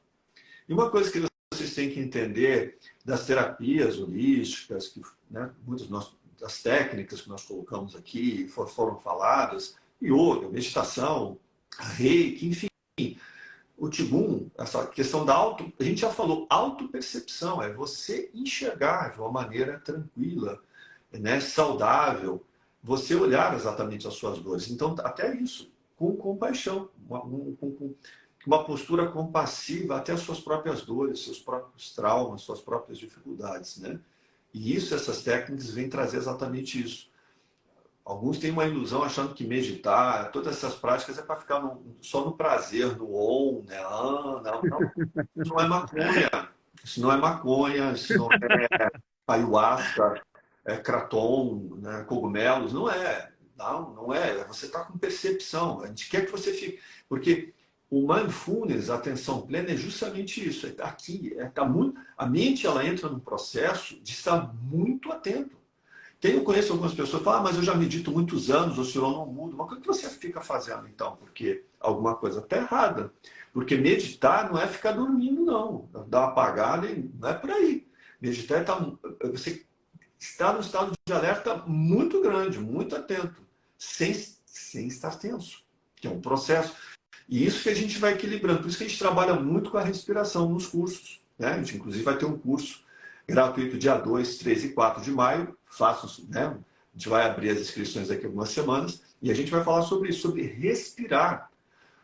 E uma coisa que vocês têm que entender das terapias holísticas, que, né, das técnicas que nós colocamos aqui foram faladas, yoga, meditação, reiki, enfim, o Qigong, essa questão da a gente já falou, autopercepção, é você enxergar de uma maneira tranquila, né, saudável, você olhar exatamente as suas dores. Então, até isso, com compaixão, com uma postura compassiva até as suas próprias dores, seus próprios traumas, suas próprias dificuldades, né? E isso, essas técnicas vêm trazer exatamente isso. Alguns têm uma ilusão achando que meditar, todas essas práticas é para ficar só no prazer, no on, né? Ah, não, não. Isso não é maconha. Isso não é maconha, isso não é ayahuasca, é kratom, né? Cogumelos. Não é. Não, não é. Você está com percepção. A gente quer que você fique. Porque o mindfulness, a atenção plena, é justamente isso. É aqui, a mente ela entra num processo de estar muito atento. Eu conheço algumas pessoas que falam, mas eu já medito muitos anos, o senhor não muda. Mas o que você fica fazendo então? Porque alguma coisa está errada. Porque meditar não é ficar dormindo, não. Dar uma apagada, não é por aí. Meditar você está num estado de alerta muito grande, muito atento, sem estar tenso, que é um processo. E isso que a gente vai equilibrando. Por isso que a gente trabalha muito com a respiração nos cursos, né? A gente, inclusive, vai ter um curso gratuito dia 2, 3 e 4 de maio. Faço, né? A gente vai abrir as inscrições daqui a algumas semanas e a gente vai falar sobre isso, sobre respirar.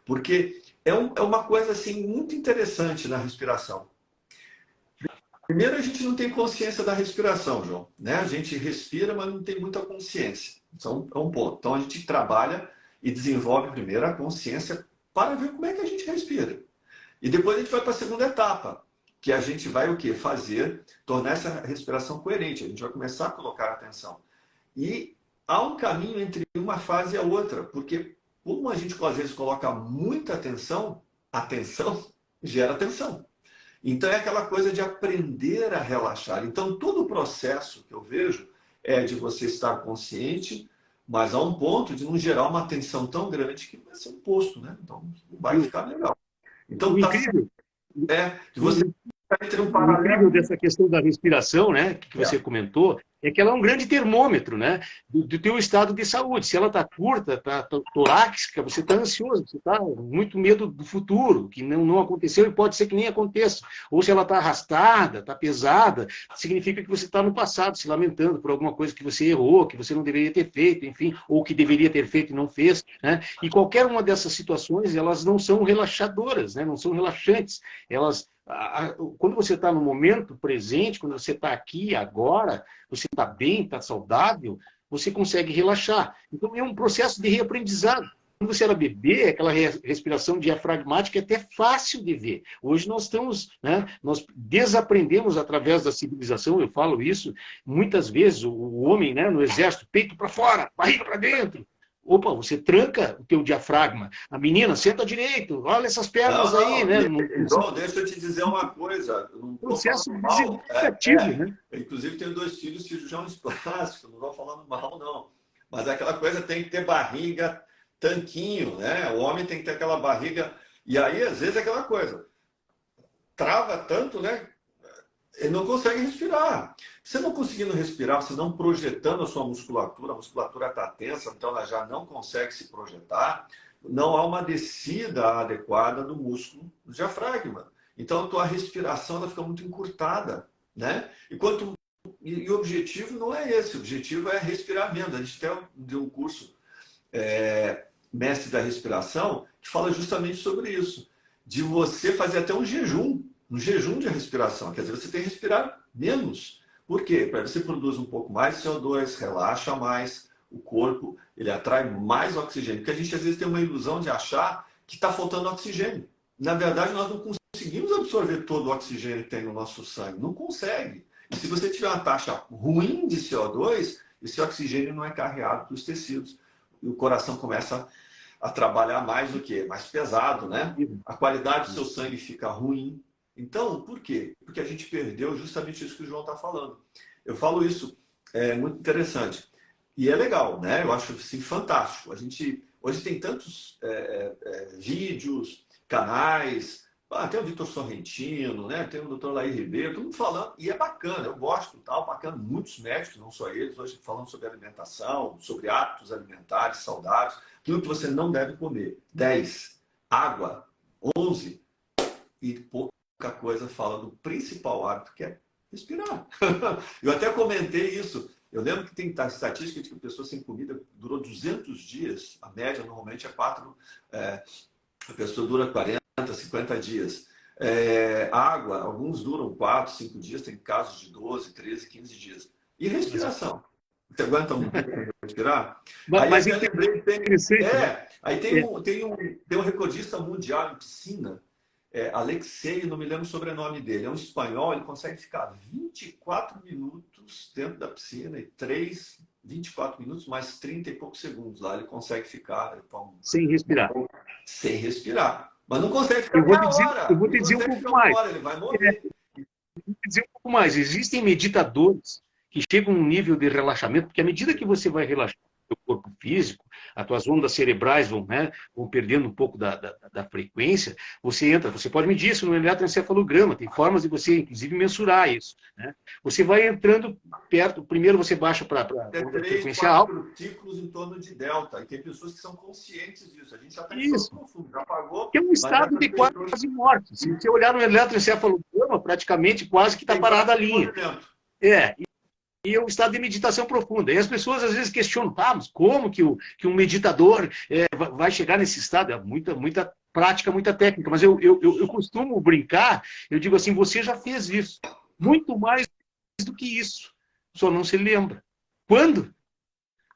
Porque é uma coisa assim, muito interessante na respiração. Primeiro, a gente não tem consciência da respiração, João. Né? A gente respira, mas não tem muita consciência. Então, é um ponto. Então, a gente trabalha e desenvolve primeiro a consciência para ver como é que a gente respira. E depois a gente vai para a segunda etapa, que a gente vai o quê? Tornar essa respiração coerente. A gente vai começar a colocar atenção. E há um caminho entre uma fase e a outra, porque como a gente às vezes coloca muita atenção gera tensão. Então é aquela coisa de aprender a relaxar. Então todo o processo que eu vejo é de você estar consciente, mas a um ponto de não gerar uma tensão tão grande que vai ser um posto, né? Então não vai ficar legal. Então tá incrível. de você ter um O paralelo. incrível dessa questão da respiração, né, que você comentou, é que ela é um grande termômetro, né, do teu estado de saúde. Se ela está curta, está torácica, você está ansioso, você está muito medo do futuro, que não aconteceu e pode ser que nem aconteça. Ou se ela está arrastada, está pesada, significa que você está no passado, se lamentando por alguma coisa que você errou, que você não deveria ter feito, enfim, ou que deveria ter feito e não fez, né? E qualquer uma dessas situações, elas não são relaxadoras, né, não são relaxantes. Elas quando você está no momento presente, quando você está aqui, agora, você está bem, está saudável, você consegue relaxar. Então, é um processo de reaprendizado. Quando você era bebê, aquela respiração diafragmática é até fácil de ver. Hoje nós estamos, né, nós desaprendemos através da civilização, eu falo isso, muitas vezes o homem, né, no exército, peito para fora, barriga para dentro. Opa, você tranca o teu diafragma. A menina, senta direito, olha essas pernas aí, né? Então, deixa eu te dizer uma coisa. Não processo desenvolvimento, né? Eu, inclusive, tenho 2 filhos cirurgiões plásticos, não estou falando mal, não. Mas aquela coisa tem que ter barriga, tanquinho, né? O homem tem que ter aquela barriga. E aí, às vezes, é aquela coisa. Trava tanto, né? Ele não consegue respirar. Você não conseguindo respirar, você não projetando a sua musculatura, a musculatura está tensa, então ela já não consegue se projetar, não há uma descida adequada do músculo do diafragma. Então a tua respiração ela fica muito encurtada, né? E o objetivo não é esse, o objetivo é respirar menos. A gente até deu um curso Mestre da Respiração que fala justamente sobre isso, de você fazer até um jejum de respiração. Quer dizer, você tem que respirar menos. Por quê? Para você produz um pouco mais CO2, relaxa mais o corpo, ele atrai mais oxigênio. Porque a gente às vezes tem uma ilusão de achar que está faltando oxigênio. Na verdade, nós não conseguimos absorver todo o oxigênio que tem no nosso sangue. Não consegue. Se você tiver uma taxa ruim de CO2, esse oxigênio não é carreado para os tecidos. E o coração começa a trabalhar mais do que? Mais pesado, né? A qualidade do seu sangue fica ruim. Então, por quê? Porque a gente perdeu justamente isso que o João está falando. Eu falo isso, é muito interessante. E é legal, né? Eu acho assim, fantástico. A gente hoje tem tantos vídeos, canais. Tem o Vitor Sorrentino, né? Tem o doutor Laí Ribeiro, todo mundo falando, e é bacana, eu gosto, tal, bacana, muitos médicos, não só eles, hoje falando sobre alimentação, sobre hábitos alimentares saudáveis, tudo que você não deve comer. 10, água, 11, e pouca coisa fala do principal hábito, que é respirar. Eu até comentei isso. Eu lembro que tem estatística de que a pessoa sem comida durou 200 dias, a média normalmente é 4, a pessoa dura 40, 50 dias. Água, alguns duram 4, 5 dias, tem casos de 12, 13, 15 dias. E respiração? Você aguenta um pouco respirar? Aí Mas até lembrei, né? Aí tem um recordista mundial em piscina, Alexei, não me lembro o sobrenome dele, é um espanhol, ele consegue ficar 24 minutos dentro da piscina e 24 minutos mais 30 e poucos segundos lá, ele consegue ficar sem respirar. Sem respirar. Mas não consegue ficar meia hora. Eu vou te dizer um pouco mais. Ele vai morrer. Vou te dizer um pouco mais. Existem meditadores que chegam a um nível de relaxamento, porque à medida que você vai relaxar o seu corpo físico, as tuas ondas cerebrais vão, né, vão perdendo um pouco da frequência, você pode medir isso no eletroencefalograma, tem formas de você, inclusive, mensurar isso. Né? Você vai entrando perto, primeiro você baixa para a frequência alta. Ciclos em torno de delta, e tem pessoas que são conscientes disso. A gente já está em profundo, já pagou. Que é um estado de quase morte. Se você olhar no eletroencefalograma, praticamente quase que está parada a linha. E é um estado de meditação profunda. E as pessoas às vezes questionam, mas como que um meditador vai chegar nesse estado? É muita prática, muita técnica. Mas eu costumo brincar, eu digo assim, você já fez isso. Muito mais do que isso. Só não se lembra. Quando?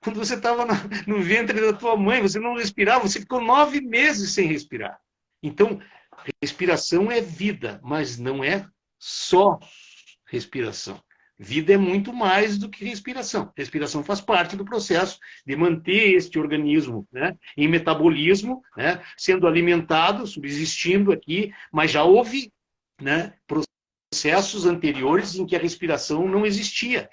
Quando você estava no ventre da tua mãe, você não respirava, você ficou 9 meses sem respirar. Então, respiração é vida, mas não é só respiração. Vida é muito mais do que respiração. Respiração faz parte do processo de manter este organismo, né, em metabolismo, né, sendo alimentado, subsistindo aqui, mas já houve, né, processos anteriores em que a respiração não existia.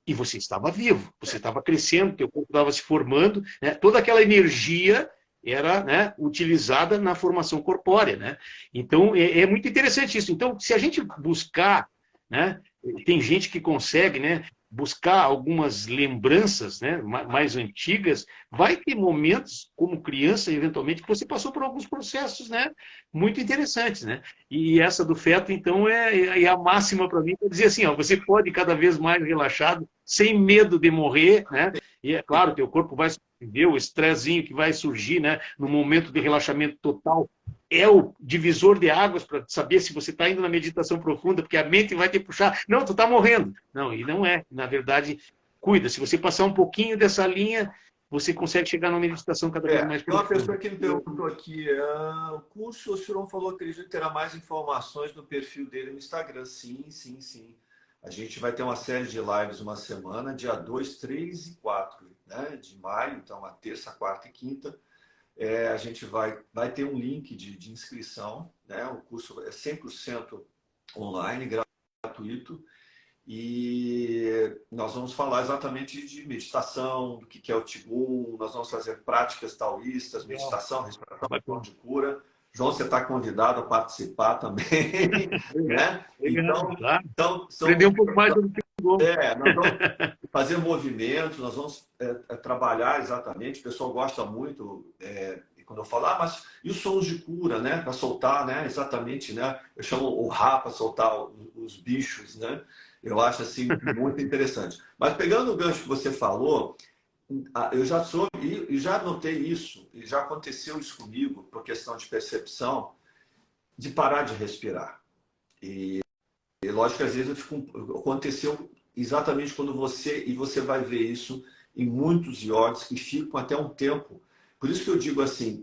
E você estava vivo, você estava crescendo, teu corpo estava se formando, né, toda aquela energia era, né, utilizada na formação corpórea. Né? Então, é muito interessante isso. Então, se a gente buscar, né, tem gente que consegue, né, buscar algumas lembranças, né, mais antigas, vai ter momentos, como criança, eventualmente, que você passou por alguns processos, né, muito interessantes. Né? E essa do feto, então, é a máxima para mim, para dizer assim, ó, você pode cada vez mais relaxado, sem medo de morrer, né? E é claro, teu corpo vai sobreviver, o estressinho que vai surgir, né, no momento de relaxamento total, é o divisor de águas para saber se você está indo na meditação profunda, porque a mente vai te puxar. Não, tu está morrendo. Não, e não é. Na verdade, cuida. Se você passar um pouquinho dessa linha, você consegue chegar numa meditação cada vez mais profunda. Tem uma pessoa que me perguntou aqui, o curso, o senhor falou, acredito que terá mais informações no perfil dele no Instagram. Sim. A gente vai ter uma série de lives uma semana, dia 2, 3 e 4, né, de maio, então a terça, quarta e quinta. A gente vai ter um link de inscrição, né? O curso é 100% online, gratuito, e nós vamos falar exatamente de meditação, do que é o Qigong, nós vamos fazer práticas taoístas, meditação, respiração de cura. João, você está convidado a participar também. Né? Então, aprender um pouco mais do que nós vamos fazer movimentos, nós vamos trabalhar exatamente. O pessoal gosta muito quando eu falo, mas e os sons de cura, né? Para soltar, né? Exatamente, né? Eu chamo o Ra para soltar os bichos, né? Eu acho assim muito interessante. Mas pegando o gancho que você falou, eu já soube e já notei isso, e já aconteceu isso comigo, por questão de percepção, de parar de respirar. E lógico que às vezes aconteceu exatamente quando você vai ver isso em muitos iogues que ficam até um tempo. Por isso que eu digo assim,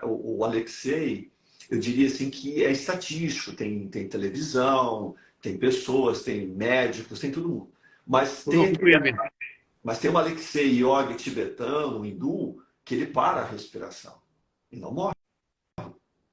o Alexei, eu diria assim que é estatístico, tem televisão, Tem pessoas, tem médicos, tem todo mundo. Mas Eu não tem, compreendo. mas tem um Alexei yogi tibetano, um hindu, que ele para a respiração e não morre.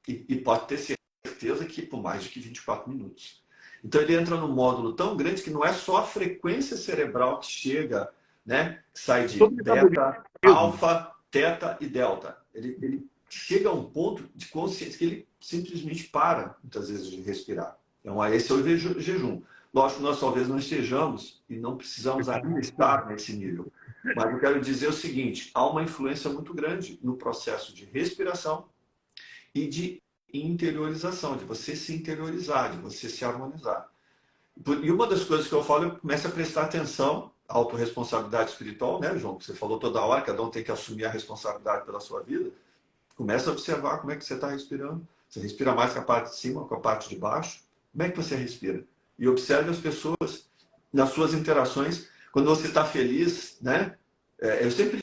E pode ter certeza que por mais de que 24 minutos. Então ele entra num módulo tão grande que não é só a frequência cerebral que chega, né? Que sai de Todo beta, metabolismo. alfa, teta e delta. Ele chega a um ponto de consciência que ele simplesmente para, muitas vezes, de respirar. Então, esse é o jejum. Lógico que nós talvez não estejamos e não precisamos ainda estar nesse nível. Mas eu quero dizer o seguinte, há uma influência muito grande no processo de respiração e de interiorização, de você se interiorizar, de você se harmonizar. E uma das coisas que eu falo, eu começo a prestar atenção, autorresponsabilidade espiritual, né, João? Que você falou toda hora, cada um tem que assumir a responsabilidade pela sua vida. Começa a observar como é que você está respirando. Você respira mais com a parte de cima, com a parte de baixo? Como é que você respira? E observe as pessoas nas suas interações. Quando você está feliz, né? Eu sempre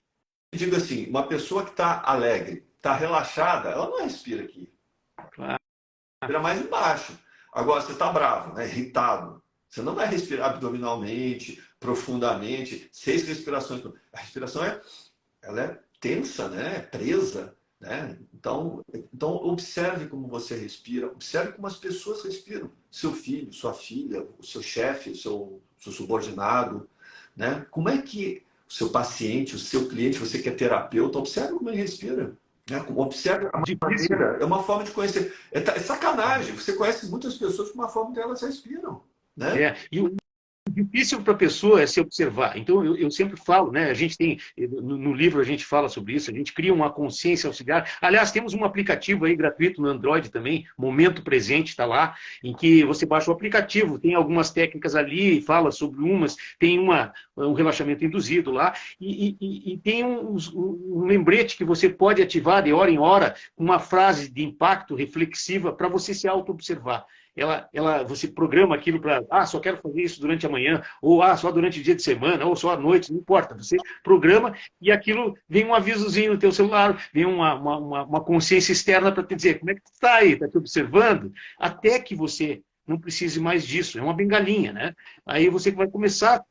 digo assim, uma pessoa que está alegre, está relaxada, ela não respira aqui. Claro. Respira mais embaixo. Agora, você está bravo, né? Irritado. Você não vai respirar abdominalmente, profundamente, 6 respirações. A respiração ela é tensa, né? É presa. Né? Então, observe como você respira, observe como as pessoas respiram. Seu filho, sua filha, o seu chefe, o seu subordinado. Né? Como é que o seu paciente, o seu cliente, você que é terapeuta, observe como ele respira. Né? Observe a Difícil. maneira, é uma forma de conhecer. É sacanagem, você conhece muitas pessoas com uma forma que elas respiram. Né? E o difícil para a pessoa é se observar. Então, eu sempre falo, né? A gente tem, no livro a gente fala sobre isso, a gente cria uma consciência auxiliar. Aliás, temos um aplicativo aí gratuito no Android também, Momento Presente, está lá, em que você baixa o aplicativo, tem algumas técnicas ali, fala sobre umas, tem um relaxamento induzido lá, e tem um lembrete que você pode ativar de hora em hora, uma frase de impacto reflexiva para você se auto-observar. Você programa aquilo para, só quero fazer isso durante a manhã, ou só durante o dia de semana, ou só à noite, não importa. Você programa e aquilo vem um avisozinho no teu celular, vem uma consciência externa para te dizer como é que tu está aí, está te observando, até que você não precise mais disso, é uma bengalinha, né? Aí você vai começar,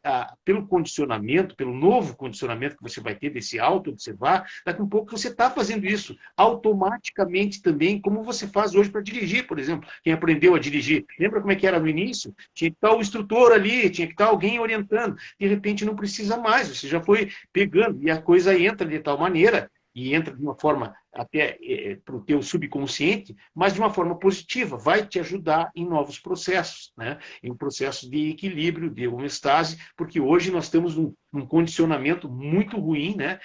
pelo condicionamento, pelo novo condicionamento que você vai ter desse auto-observar, daqui a um pouco você está fazendo isso automaticamente também, como você faz hoje para dirigir, por exemplo. Quem aprendeu a dirigir, lembra como é que era no início? Tinha que estar o instrutor ali, tinha que estar alguém orientando. De repente não precisa mais, você já foi pegando, e a coisa entra de tal maneira, e entra de uma forma até para o teu subconsciente, mas de uma forma positiva, vai te ajudar em novos processos, né? Em processos de equilíbrio, de homeostase, porque hoje nós temos um condicionamento muito ruim, né?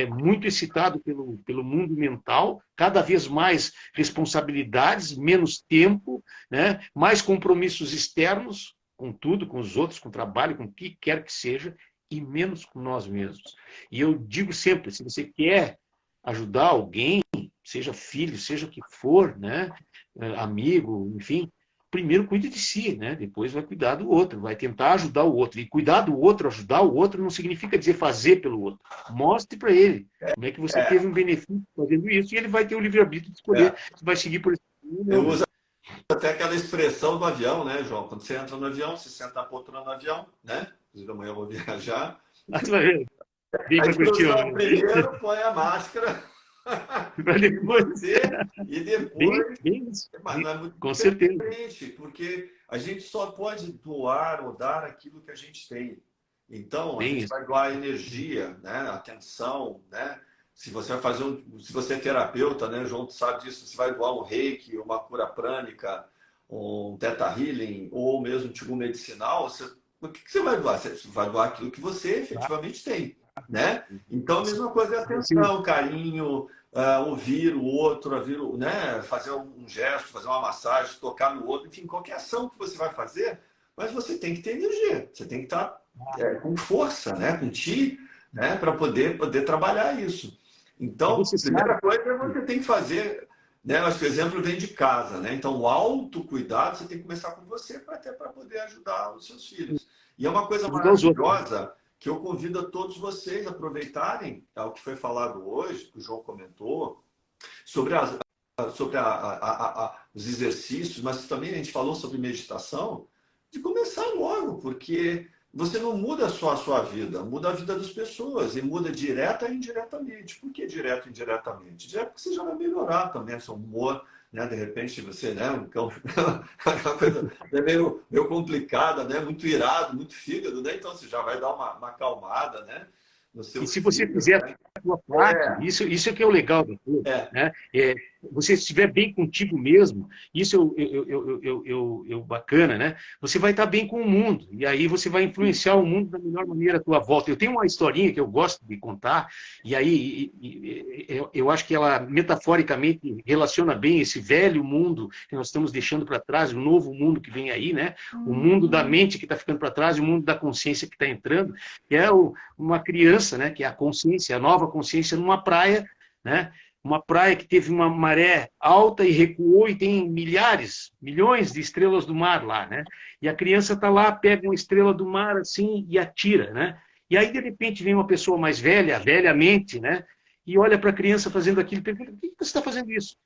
Muito excitado pelo mundo mental, cada vez mais responsabilidades, menos tempo, né? Mais compromissos externos, com tudo, com os outros, com o trabalho, com o que quer que seja, e menos com nós mesmos. E eu digo sempre, se você quer ajudar alguém, seja filho, seja o que for, né? Amigo, enfim, primeiro cuide de si, né? Depois vai cuidar do outro, vai tentar ajudar o outro. E cuidar do outro, ajudar o outro, não significa dizer fazer pelo outro. Mostre para ele como é que você É, teve um benefício fazendo isso e ele vai ter o livre-arbítrio de escolher é. se vai seguir por esse caminho ou Eu não. uso até aquela expressão do avião, né, João? Quando você entra no avião, você senta na poltrona no avião, né? Inclusive amanhã eu vou viajar. Mas tu vai ver, vem A para curtir instrução amanhã. primeiro põe a máscara Para em depois, você e bem, depois. bem isso, Mas não é muito com certeza. diferente, porque a gente só pode doar ou dar aquilo que a gente tem. Então, a Bem gente isso. vai doar energia, né? Atenção, né? Se você vai fazer se você é terapeuta, né, João, tu sabe disso, você vai doar um reiki, uma cura prânica, um teta healing, ou mesmo um tipo medicinal, o que você vai doar? Você vai doar aquilo que você efetivamente tem, né? Então, a mesma coisa é Sim, atenção, carinho, ouvir o outro, né? Fazer um gesto, fazer uma massagem, tocar no outro, enfim, qualquer ação que você vai fazer, mas você tem que ter energia, você tem que estar com força, né? Com ti, né? Para poder trabalhar isso. e Então, você a sabe, primeira coisa é você tem que fazer, né? Acho que o exemplo vem de casa, né? Então, o autocuidado você tem que começar com você até para poder ajudar os seus filhos. E é uma coisa ajudar os outros. maravilhosa que eu convido a todos vocês a aproveitarem o que foi falado hoje, que o João comentou, sobre, sobre os exercícios, mas também a gente falou sobre meditação. de começar logo, porque você não muda só a sua vida, muda a vida das pessoas, e muda direta e indiretamente. Por que direto e indiretamente? Direto porque você já vai melhorar também seu humor, né? De repente você, né, um cão, aquela coisa meio complicada, né? Muito irado, muito fígado, né? Então você já vai dar uma acalmada, né? No E seu se você fígado, fizer né? a sua parte, É, isso é que é o legal da coisa, é, né? Você estiver bem contigo mesmo, isso bacana, né? Você vai estar bem com o mundo, e aí você vai influenciar o mundo da melhor maneira à tua volta. Eu tenho uma historinha que eu gosto de contar, e aí eu acho que ela metaforicamente relaciona bem esse velho mundo que nós estamos deixando para trás, o novo mundo que vem aí, né? O mundo da mente que está ficando para trás, e o mundo da consciência que está entrando, que é uma criança, né, que é a consciência, a nova consciência numa praia, né, uma praia que teve uma maré alta e recuou e tem milhares, milhões de estrelas do mar lá, né? E a criança está lá, pega uma estrela do mar assim e atira, né? E aí de repente vem uma pessoa mais velha, velhamente, né? E olha para a criança fazendo aquilo e pergunta: por que você está fazendo isso?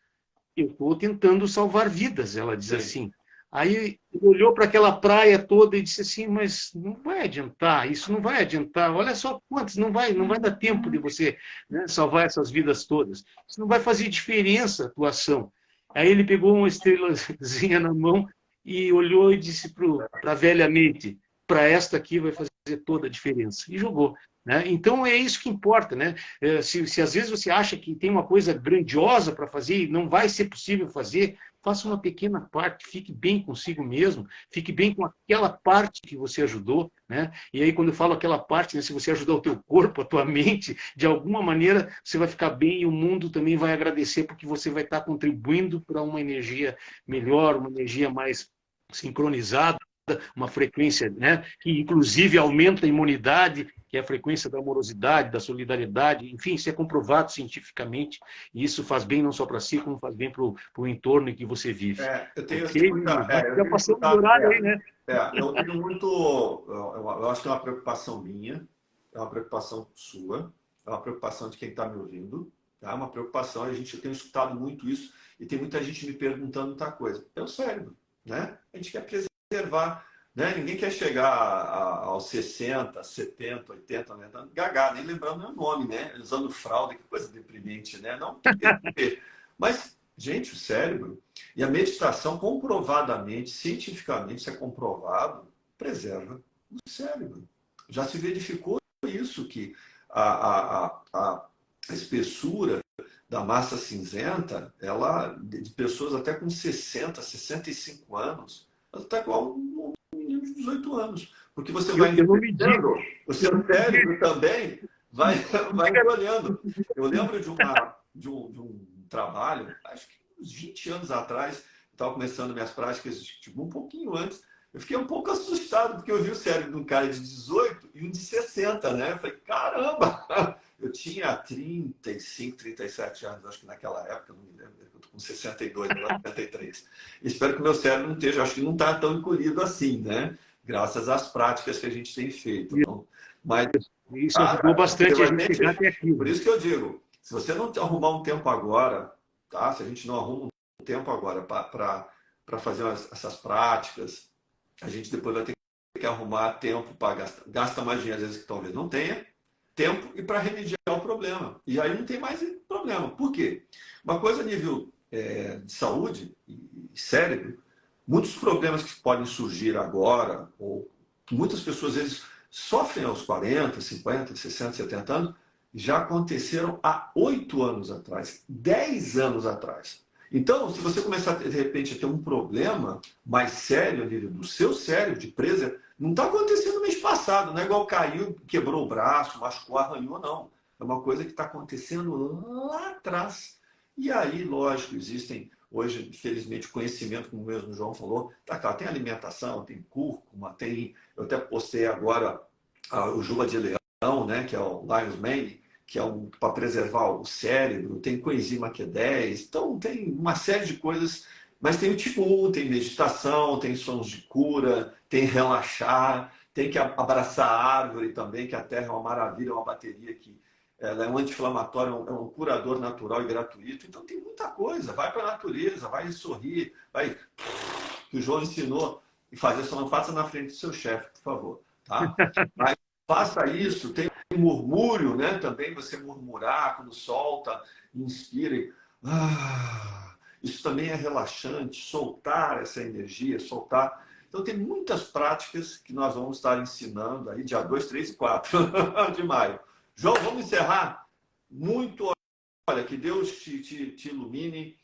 Eu estou tentando salvar vidas, ela diz sim. assim. Aí ele olhou para aquela praia toda e disse assim, mas não vai adiantar, isso não vai adiantar. Olha só quantos, não vai dar tempo de você, né, salvar essas vidas todas. Isso não vai fazer diferença a tua ação. Aí ele pegou uma estrelazinha na mão e olhou e disse para a velha mente, para esta aqui vai fazer toda a diferença. E jogou. Né? Então é isso que importa. Né? Se às vezes você acha que tem uma coisa grandiosa para fazer e não vai ser possível fazer, faça uma pequena parte, fique bem consigo mesmo, fique bem com aquela parte que você ajudou, né? E aí quando eu falo aquela parte, né, se você ajudar o teu corpo, a tua mente, de alguma maneira você vai ficar bem e o mundo também vai agradecer porque você vai estar contribuindo para uma energia melhor, uma energia mais sincronizada, uma frequência, né, que inclusive aumenta a imunidade, que é a frequência da amorosidade, da solidariedade, enfim, isso é comprovado cientificamente, e isso faz bem não só para si, como faz bem para o entorno em que você vive. eu tenho Ok? muita, eu Já tenho passamos do escutado, horário aí, né? eu tenho muito, eu acho que é uma preocupação minha, é uma preocupação sua, é uma preocupação de quem está me ouvindo, tá? É uma preocupação, eu tenho escutado muito isso, e tem muita gente me perguntando muita coisa. É o cérebro, né? A gente quer preservar, né? Ninguém quer chegar aos 60, 70, 80, 90 anos, gaga, nem lembrando meu nome, né? Usando fralda, que coisa deprimente, né? Não, tem que ter. Mas, gente, o cérebro e a meditação, comprovadamente, cientificamente, isso é comprovado, preserva o cérebro. Já se verificou isso, que a espessura da massa cinzenta, ela, de pessoas até com 60, 65 anos, ela está igual um menino de 18 anos. Porque você vai Eu não me digo. envelhecendo, o seu cérebro também vai encolhendo. Eu lembro de um trabalho, acho que uns 20 anos atrás, estava começando minhas práticas, tipo, um pouquinho antes, eu fiquei um pouco assustado, porque eu vi o cérebro de um cara de 18 e um de 60, né? Eu falei, caramba! Eu tinha 35, 37 anos, acho que naquela época, não me lembro, eu estou com 62, agora 63. Espero que o meu cérebro não esteja, acho que não está tão encolhido assim, né? Graças às práticas que a gente tem feito. Então, mas, Isso ajudou cara, você bastante a vai gente ter chegar até que... aqui. Por Né? isso que eu digo, se você não arrumar um tempo agora, tá? Se a gente não arruma um tempo agora para fazer essas práticas, a gente depois vai ter que arrumar tempo para gastar. Gasta mais dinheiro, às vezes, que talvez não tenha tempo e para remediar o problema. E aí não tem mais problema. Por quê? Uma coisa a nível de saúde e cérebro, muitos problemas que podem surgir agora, ou que muitas pessoas às vezes sofrem aos 40, 50, 60, 70 anos, já aconteceram há 8 anos atrás, 10 anos atrás. Então, se você começar, de repente, a ter um problema mais sério a nível do seu cérebro, de presa, não está acontecendo no mês passado, não é igual caiu, quebrou o braço, machucou, arranhou, não. É uma coisa que está acontecendo lá atrás. E aí, lógico, existem hoje, infelizmente, conhecimento, como mesmo o João falou, tá, tem alimentação, tem cúrcuma, tem. Eu até postei agora o Juba de Leão, né, que é o Lion's Mane, que é para preservar o cérebro, tem coenzima Q10, então tem uma série de coisas, mas tem o tipo 1, tem meditação, tem sons de cura, tem relaxar, tem que abraçar a árvore também, que a terra é uma maravilha, é uma bateria que ela é um anti-inflamatório, é um curador natural e gratuito, então tem muita coisa, vai para a natureza, vai sorrir, vai, que o João ensinou, E fazer, só não faça na frente do seu chefe, por favor. Tá? Mas faça isso, tem murmúrio, né? Também você murmurar quando solta, inspire. Isso também é relaxante, soltar essa energia, soltar. Então, tem muitas práticas que nós vamos estar ensinando aí, dia 2, 3 e 4 de maio. João, vamos encerrar? Muito, olha, que Deus te ilumine.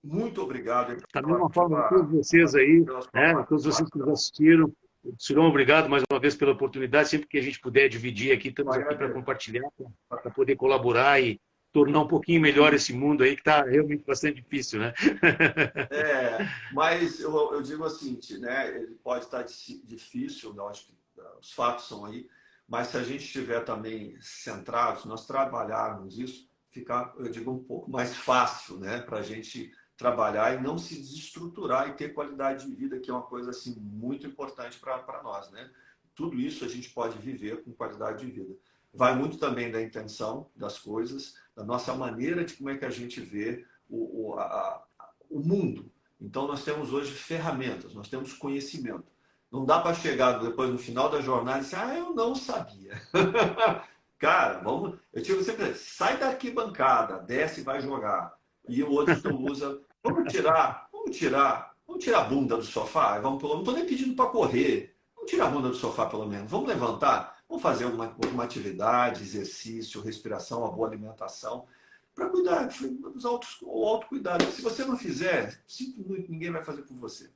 Muito obrigado Da mesma forma, a todos vocês aí, né, a todos vocês que nos assistiram, Silvão, obrigado mais uma vez pela oportunidade. Sempre que a gente puder dividir aqui, estamos aqui para compartilhar, para poder colaborar e tornar um pouquinho melhor esse mundo aí, que está realmente bastante difícil, né? Mas eu digo assim, né, ele pode estar difícil, eu acho que os fatos são aí, mas se a gente estiver também centrados, nós trabalharmos isso, fica, eu digo, um pouco mais fácil, né, para a gente trabalhar e não se desestruturar e ter qualidade de vida, que é uma coisa assim muito importante para nós, né? Tudo isso a gente pode viver com qualidade de vida. Vai muito também da intenção das coisas, da nossa maneira de como é que a gente vê o mundo. Então nós temos hoje ferramentas, nós temos conhecimento. Não dá para chegar depois no final da jornada e dizer, eu não sabia. Cara, vamos. Eu digo sempre, sai da arquibancada, desce e vai jogar. E o outro então usa. Vamos tirar a bunda do sofá. Vamos, não estou nem pedindo para correr. Vamos tirar a bunda do sofá, pelo menos. Vamos levantar. Vamos fazer uma atividade, exercício, respiração, uma boa alimentação, para cuidar, o autocuidado. Se você não fizer, simplesmente ninguém vai fazer por você.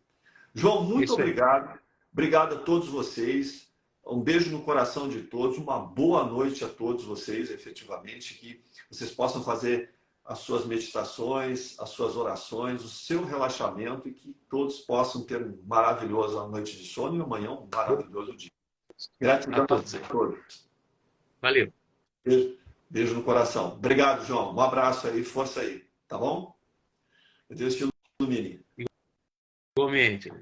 João, muito obrigado. Obrigado a todos vocês. Um beijo no coração de todos. Uma boa noite a todos vocês, efetivamente. Que vocês possam fazer as suas meditações, as suas orações, o seu relaxamento e que todos possam ter uma maravilhosa noite de sono e amanhã um maravilhoso dia. Gratidão a todos. Valeu. Beijo no coração. Obrigado, João. Um abraço aí, força aí. Tá bom? Deus te ilumine. Igualmente.